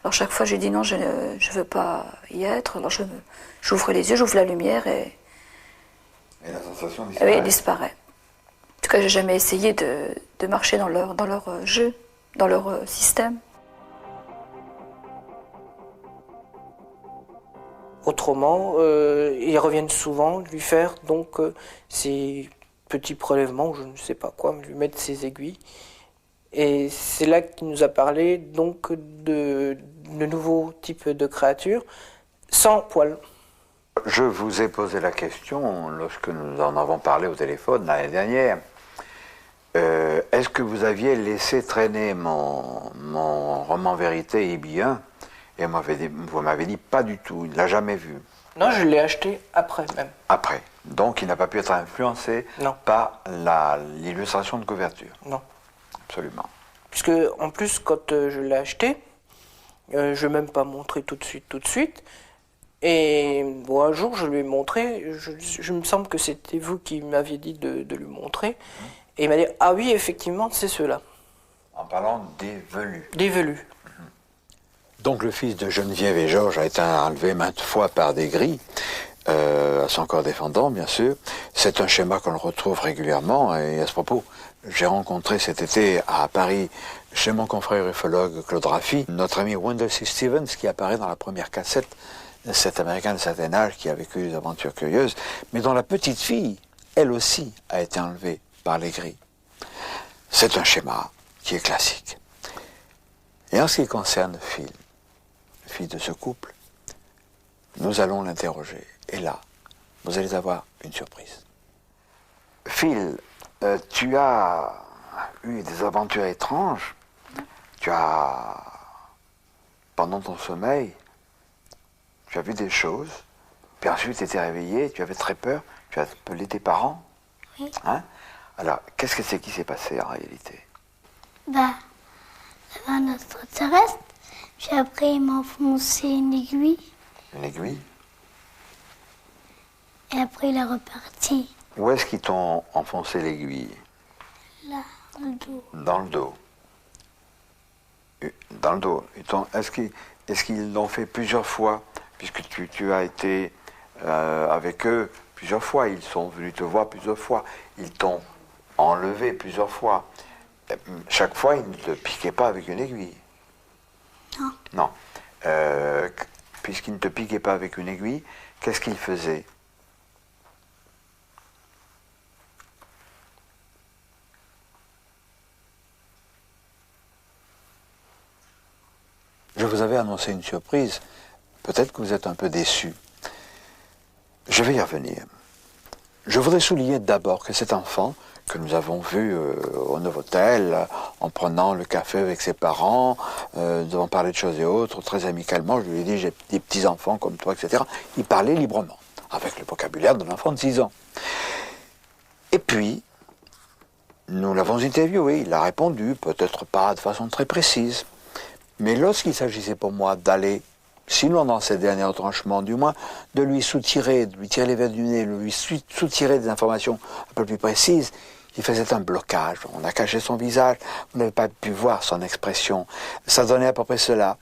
S9: Alors chaque fois, j'ai dit non, je ne veux pas y être. Alors j'ouvre les yeux, j'ouvre la lumière et
S1: Et la sensation
S9: Oui,
S1: disparaît.
S9: elle disparaît. En tout cas, j'ai jamais essayé de marcher dans leur jeu, dans leur système.
S6: Autrement, ils reviennent souvent lui faire donc ces petits prélèvements, ou je ne sais pas quoi, lui mettre ses aiguilles. Et c'est là qu'il nous a parlé donc de nouveaux types de créatures sans poils.
S1: Je vous ai posé la question lorsque nous en avons parlé au téléphone l'année dernière. Est-ce que vous aviez laissé traîner mon roman Vérité Ibien? Et vous m'avez dit pas du tout, il ne l'a jamais vu.
S6: Non, je l'ai acheté après même.
S1: Après. Donc il n'a pas pu être influencé
S6: Non.
S1: par l'illustration de couverture.
S6: Non.
S1: Absolument.
S6: Puisque en plus, quand je l'ai acheté, je ne vais même pas montrer tout de suite. Et bon, un jour, je lui ai montré, je me semble que c'était vous qui m'aviez dit de lui montrer. Et il m'a dit, ah oui, effectivement, c'est ceux-là.
S1: En parlant des velus.
S6: Des velus.
S1: Donc le fils de Geneviève et Georges a été enlevé maintes fois par des grilles, à son corps défendant, bien sûr. C'est un schéma qu'on retrouve régulièrement. Et à ce propos, j'ai rencontré cet été à Paris, chez mon confrère ufologue Claude Raffi, notre ami Wendell C. Stevens, qui apparaît dans la première cassette, cet Américain de certain âge qui a vécu des aventures curieuses, mais dont la petite fille, elle aussi, a été enlevée par les grilles. C'est un schéma qui est classique. Et en ce qui concerne Phil, le fils de ce couple, nous allons l'interroger. Et là, vous allez avoir une surprise. Phil, tu as eu des aventures étranges. Tu as, pendant ton sommeil, tu as vu des choses. Puis ensuite, tu étais réveillé, tu avais très peur. Tu as appelé tes parents.
S10: Oui.
S1: Hein? Alors, qu'est-ce que c'est qui s'est passé en réalité?
S10: Bah, il y avait un extraterrestre, puis après il m'a enfoncé une aiguille,
S1: Une aiguille?
S10: et après il est reparti,
S1: Où est-ce qu'ils t'ont enfoncé l'aiguille?
S10: là, dans le dos.
S1: Dans le dos. Dans le dos. Est-ce qu'ils l'ont fait plusieurs fois? Puisque tu as été avec eux plusieurs fois. Ils sont venus te voir plusieurs fois. Ils t'ont enlevé plusieurs fois. Chaque fois, ils ne te piquaient pas avec une aiguille.
S10: Non.
S1: Non. Puisqu'ils ne te piquaient pas avec une aiguille, qu'est-ce qu'ils faisaient? Je vous avais annoncé une surprise. Peut-être que vous êtes un peu déçus. Je vais y revenir. Je voudrais souligner d'abord que cet enfant que nous avons vu au Novotel, en prenant le café avec ses parents, nous avons parlé de choses et autres, très amicalement, je lui ai dit, j'ai des petits-enfants comme toi, etc. Il parlait librement, avec le vocabulaire d'un enfant de 6 ans. Et puis, nous l'avons interviewé, il a répondu, peut-être pas de façon très précise, mais lorsqu'il s'agissait pour moi d'aller, sinon dans ses derniers retranchements, du moins de lui soutirer, de lui tirer les veines du nez, de lui soutirer des informations un peu plus précises, il faisait un blocage. On a caché son visage, vous n'avez pas pu voir son expression. Ça donnait à peu près cela.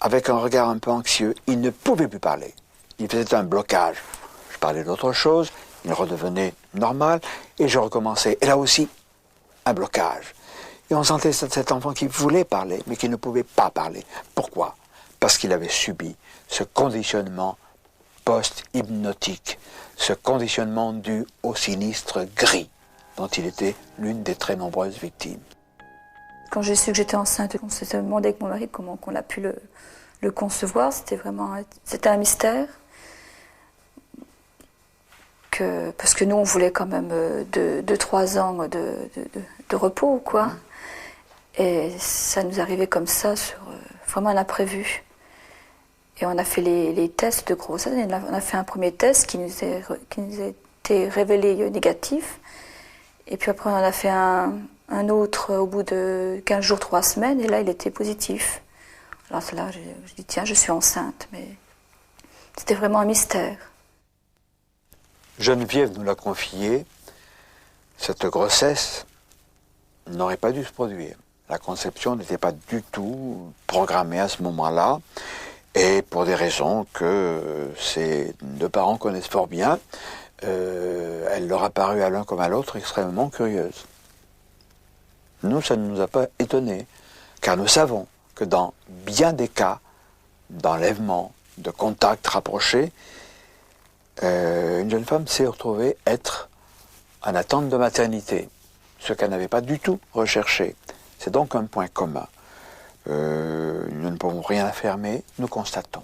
S1: Avec un regard un peu anxieux, il ne pouvait plus parler. Il faisait un blocage. Je parlais d'autre chose, il redevenait normal, et je recommençais. Et là aussi, un blocage. Et on sentait cet enfant qui voulait parler, mais qui ne pouvait pas parler. Pourquoi? Parce qu'il avait subi ce conditionnement post-hypnotique, ce conditionnement dû au sinistre gris, dont il était l'une des très nombreuses victimes.
S9: Quand j'ai su que j'étais enceinte, on s'est demandé avec mon mari comment on a pu le concevoir. C'était un mystère. Parce que nous, on voulait quand même 2-3 ans de repos, quoi. Et ça nous arrivait comme ça, sur vraiment un imprévu. Et on a fait les tests de grossesse. On a fait un premier test qui nous a été révélé négatif. Et puis après, on en a fait un autre au bout de 15 jours, 3 semaines. Et là, il était positif. Alors là, je dis, tiens, je suis enceinte. Mais c'était vraiment un mystère.
S1: Geneviève nous l'a confié, cette grossesse n'aurait pas dû se produire. La conception n'était pas du tout programmée à ce moment-là. Et pour des raisons que ces deux parents connaissent fort bien, elle leur a paru à l'un comme à l'autre extrêmement curieuse. Nous, ça ne nous a pas étonnés, car nous savons que dans bien des cas d'enlèvement, de contact rapproché, une jeune femme s'est retrouvée être en attente de maternité, ce qu'elle n'avait pas du tout recherché. C'est donc un point commun. Nous ne pouvons rien affirmer, nous constatons.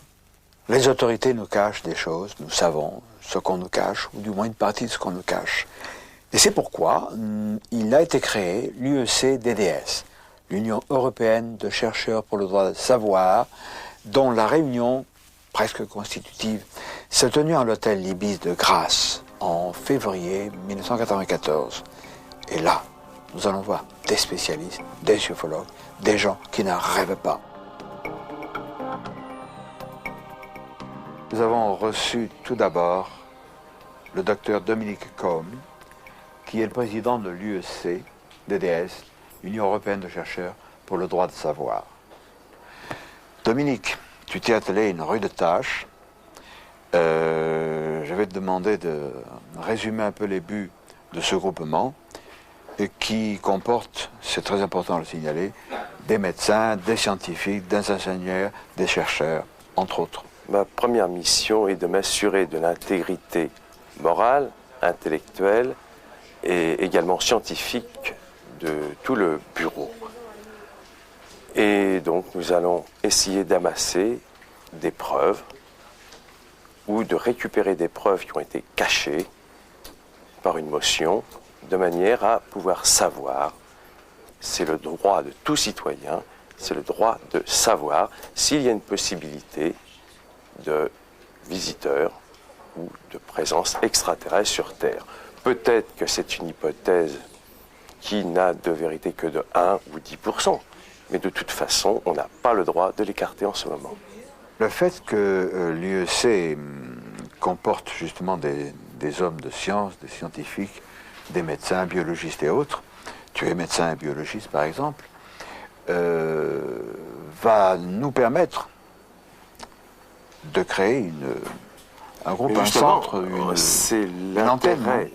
S1: Les autorités nous cachent des choses, nous savons ce qu'on nous cache, ou du moins une partie de ce qu'on nous cache. Et c'est pourquoi il a été créé l'UEC-DDS, l'Union européenne de chercheurs pour le droit de savoir, dont la réunion presque constitutive s'est tenue à l'hôtel Libis de Grasse en février 1994. Et là, nous allons voir des spécialistes, des ufologues, des gens qui n'en rêvent pas. Nous avons reçu tout d'abord le docteur Dominique Combe, qui est le président de l'UEC-DDS, l'Union européenne de chercheurs pour le droit de savoir. Dominique, tu t'es attelé à une rude tâche. Je vais te demander de résumer un peu les buts de ce groupement, qui comporte, c'est très important de le signaler, des médecins, des scientifiques, des ingénieurs, des chercheurs, entre autres.
S11: Ma première mission est de m'assurer de l'intégrité morale, intellectuelle et également scientifique de tout le bureau. Et donc nous allons essayer d'amasser des preuves ou de récupérer des preuves qui ont été cachées par une motion, de manière à pouvoir savoir, c'est le droit de tout citoyen, c'est le droit de savoir s'il y a une possibilité de visiteurs ou de présence extraterrestre sur Terre. Peut-être que c'est une hypothèse qui n'a de vérité que de 1 ou 10%, mais de toute façon, on n'a pas le droit de l'écarter en ce moment.
S1: Le fait que l'UEC comporte justement des hommes de science, des scientifiques, des médecins, biologistes et autres, tu es médecin et biologiste par exemple, va nous permettre de créer un groupe, un centre,
S11: c'est l'intérêt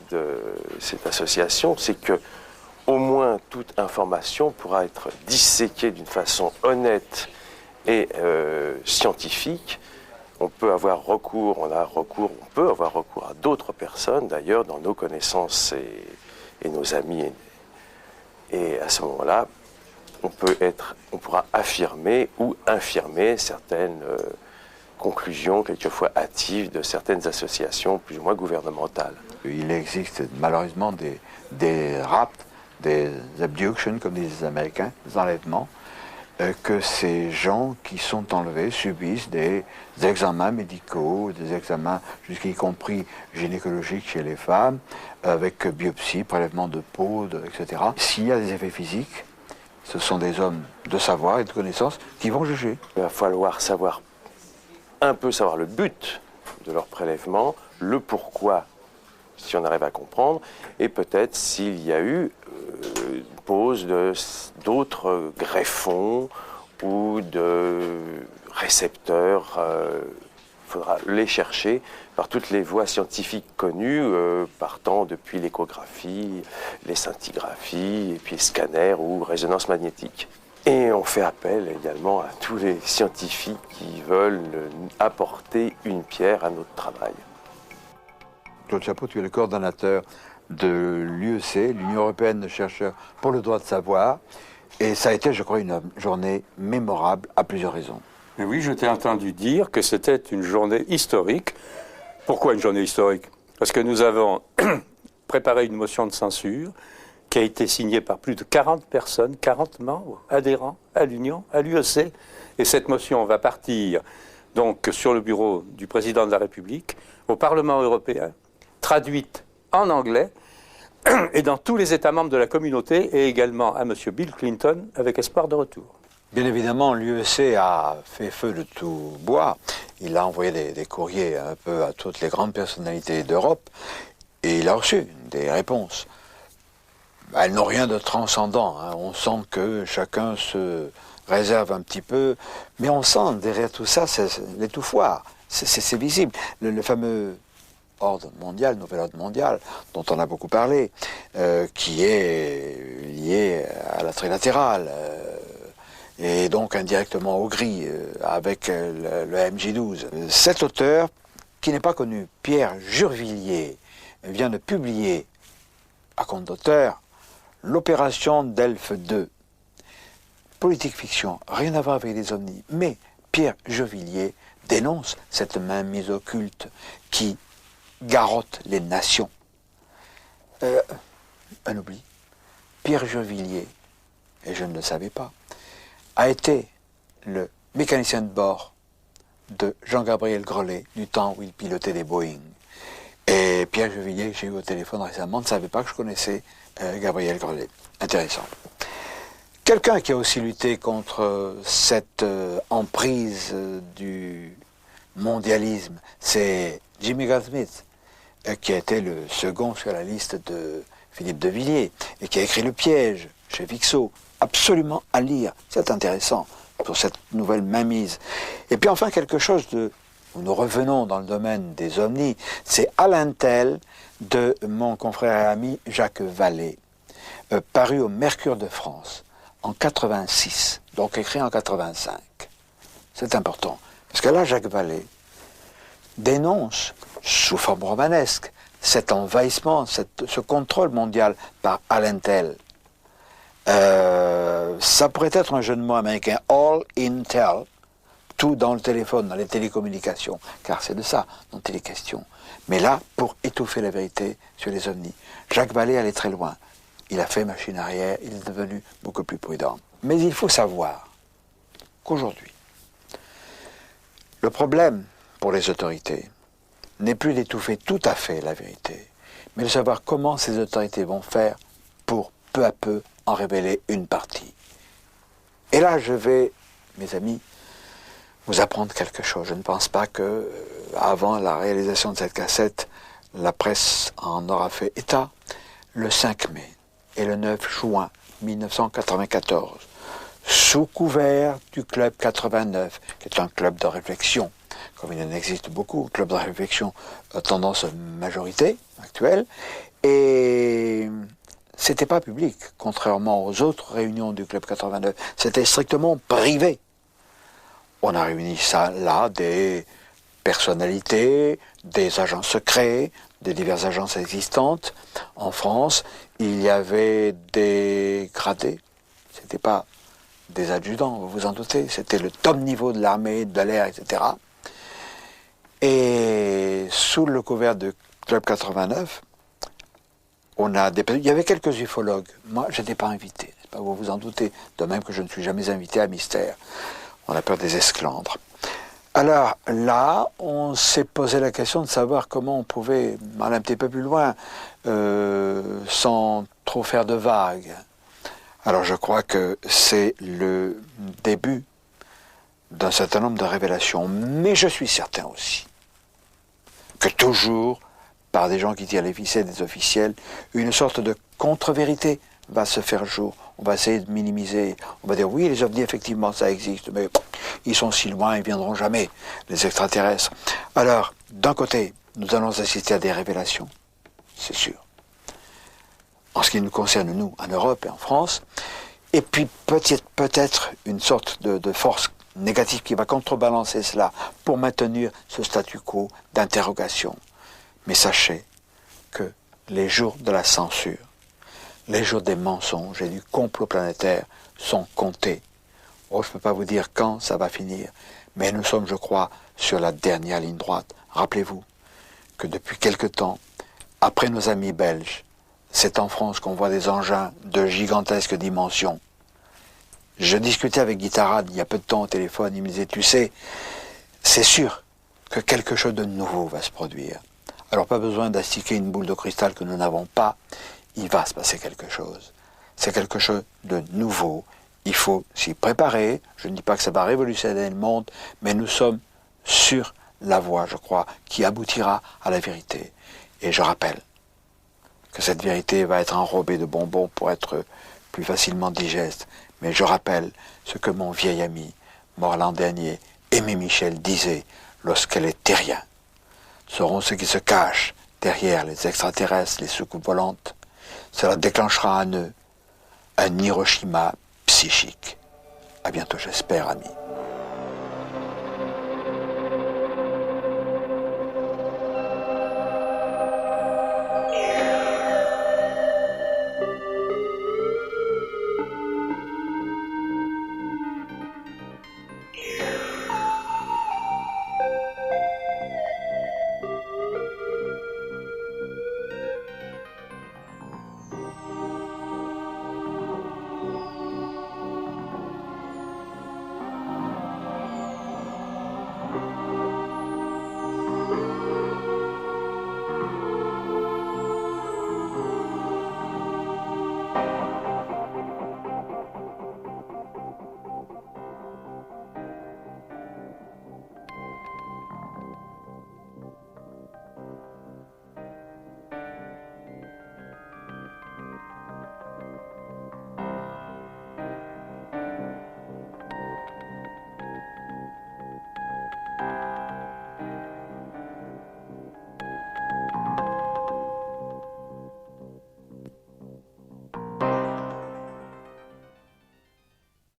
S11: de cette association, c'est que au moins toute information pourra être disséquée d'une façon honnête et scientifique. On peut avoir recours, on peut avoir recours à d'autres personnes, d'ailleurs, dans nos connaissances et nos amis. Et à ce moment-là, on pourra affirmer ou infirmer certaines conclusions, quelquefois hâtives, de certaines associations plus ou moins gouvernementales.
S1: Il existe malheureusement des rapts, des abductions, comme disent les Américains, des enlèvements, que ces gens qui sont enlevés subissent des examens médicaux, des examens jusqu'y compris gynécologiques chez les femmes, avec biopsie, prélèvement de peau, etc. S'il y a des effets physiques, ce sont des hommes de savoir et de connaissance qui vont juger.
S11: Il va falloir savoir le but de leur prélèvement, le pourquoi, si on arrive à comprendre, et peut-être s'il y a eu pose d'autres greffons ou de récepteurs. Il faudra les chercher par toutes les voies scientifiques connues, partant depuis l'échographie, les scintigraphies, et puis scanners ou résonance magnétique. Et on fait appel également à tous les scientifiques qui veulent apporter une pierre à notre travail.
S1: Claude Chapeau, tu es le coordonnateur de l'UEC, l'Union européenne de chercheurs pour le droit de savoir, et ça a été, je crois, une journée mémorable à plusieurs raisons.
S12: Mais oui, je t'ai entendu dire que c'était une journée historique. Pourquoi une journée historique? Parce que nous avons préparé une motion de censure qui a été signée par plus de 40 personnes, 40 membres adhérents à l'Union, à l'UEC, et cette motion va partir donc sur le bureau du président de la République, au Parlement européen, traduite en anglais, et dans tous les États membres de la communauté, et également à M. Bill Clinton, avec espoir de retour.
S1: Bien évidemment, l'UEC a fait feu de tout bois. Il a envoyé des courriers un peu à toutes les grandes personnalités d'Europe, et il a reçu des réponses elles n'ont rien de transcendant. Hein. On sent que chacun se réserve un petit peu, mais on sent derrière tout ça, c'est l'étouffoir. C'est visible. Le fameux ordre mondial, nouvel ordre mondial, dont on a beaucoup parlé, qui est lié à la trilatérale, et donc indirectement au gris, avec le MJ12. Cet auteur, qui n'est pas connu, Pierre Jurvillier, vient de publier, à compte d'auteur, l'opération Delphes 2. Politique fiction, rien à voir avec les ovnis, mais Pierre Jurvillier dénonce cette mainmise occulte qui garotte les nations. Un oubli, Pierre Jurvillier, et je ne le savais pas, a été le mécanicien de bord de Jean-Gabriel Grellet du temps où il pilotait des Boeing. Et Pierre Jurvillier, que j'ai eu au téléphone récemment, ne savait pas que je connaissais Gabriel Grellet. Intéressant. Quelqu'un qui a aussi lutté contre cette emprise du mondialisme, c'est Jimmy Goldsmith, qui a été le second sur la liste de Philippe de Villiers, et qui a écrit Le Piège chez Vixo. Absolument à lire, c'est intéressant pour cette nouvelle mainmise. Et puis enfin quelque chose de... Nous revenons dans le domaine des ovnis, c'est À l'intel de mon confrère et ami Jacques Vallée, paru au Mercure de France en 86, donc écrit en 85. C'est important, parce que là Jacques Vallée dénonce, sous forme romanesque, cet envahissement, ce contrôle mondial par À l'intel. Ça pourrait être un jeu de mots américain, all intel, tout dans le téléphone, dans les télécommunications, car c'est de ça dont il est question. Mais là, pour étouffer la vérité sur les ovnis. Jacques Vallée allait très loin. Il a fait machine arrière, il est devenu beaucoup plus prudent. Mais il faut savoir qu'aujourd'hui, le problème pour les autorités n'est plus d'étouffer tout à fait la vérité, mais de savoir comment ces autorités vont faire pour peu à peu en révéler une partie. Et là, je vais, mes amis, vous apprendre quelque chose. Je ne pense pas que, avant la réalisation de cette cassette, la presse en aura fait état. Le 5 mai et le 9 juin 1994, sous couvert du Club 89, qui est un club de réflexion, comme il en existe beaucoup, club de réflexion tendance majorité actuelle, et c'était pas public, contrairement aux autres réunions du Club 89, c'était strictement privé. On a réuni ça là, des personnalités, des agents secrets, des diverses agences existantes. En France, il y avait des gradés, c'était pas des adjudants, vous vous en doutez, c'était le top niveau de l'armée, de l'air, etc. Et sous le couvert de Club 89, il y avait quelques ufologues. Moi, je n'étais pas invité, vous vous en doutez, de même que je ne suis jamais invité à Mystère. On a peur des esclandres. Alors là, on s'est posé la question de savoir comment on pouvait aller un petit peu plus loin, sans trop faire de vagues. Alors je crois que c'est le début d'un certain nombre de révélations. Mais je suis certain aussi que toujours, par des gens qui tirent les ficelles des officiels, une sorte de contre-vérité va se faire jour. On va essayer de minimiser. On va dire, oui, les ovnis, effectivement, ça existe, mais ils sont si loin, ils ne viendront jamais, les extraterrestres. Alors, d'un côté, nous allons assister à des révélations, c'est sûr. En ce qui nous concerne, nous, en Europe et en France, et puis peut-être une sorte de force négative qui va contrebalancer cela pour maintenir ce statu quo d'interrogation. Mais sachez que les jours de la censure, les jours des mensonges et du complot planétaire sont comptés. Oh, je ne peux pas vous dire quand ça va finir, mais nous sommes, je crois, sur la dernière ligne droite. Rappelez-vous que depuis quelque temps, après nos amis belges, c'est en France qu'on voit des engins de gigantesques dimensions. Je discutais avec Guitarade il y a peu de temps au téléphone, il me disait, tu sais, c'est sûr que quelque chose de nouveau va se produire. Alors pas besoin d'astiquer une boule de cristal que nous n'avons pas, il va se passer quelque chose. C'est quelque chose de nouveau. Il faut s'y préparer. Je ne dis pas que ça va révolutionner le monde, mais nous sommes sur la voie, je crois, qui aboutira à la vérité. Et je rappelle que cette vérité va être enrobée de bonbons pour être plus facilement digeste. Mais je rappelle ce que mon vieil ami, mort l'an dernier, Aimé Michel disait lorsqu'elle est terrien. Sauront ceux qui se cachent derrière les extraterrestres, les soucoupes volantes. Cela déclenchera en eux un Hiroshima psychique. À bientôt, j'espère, amis.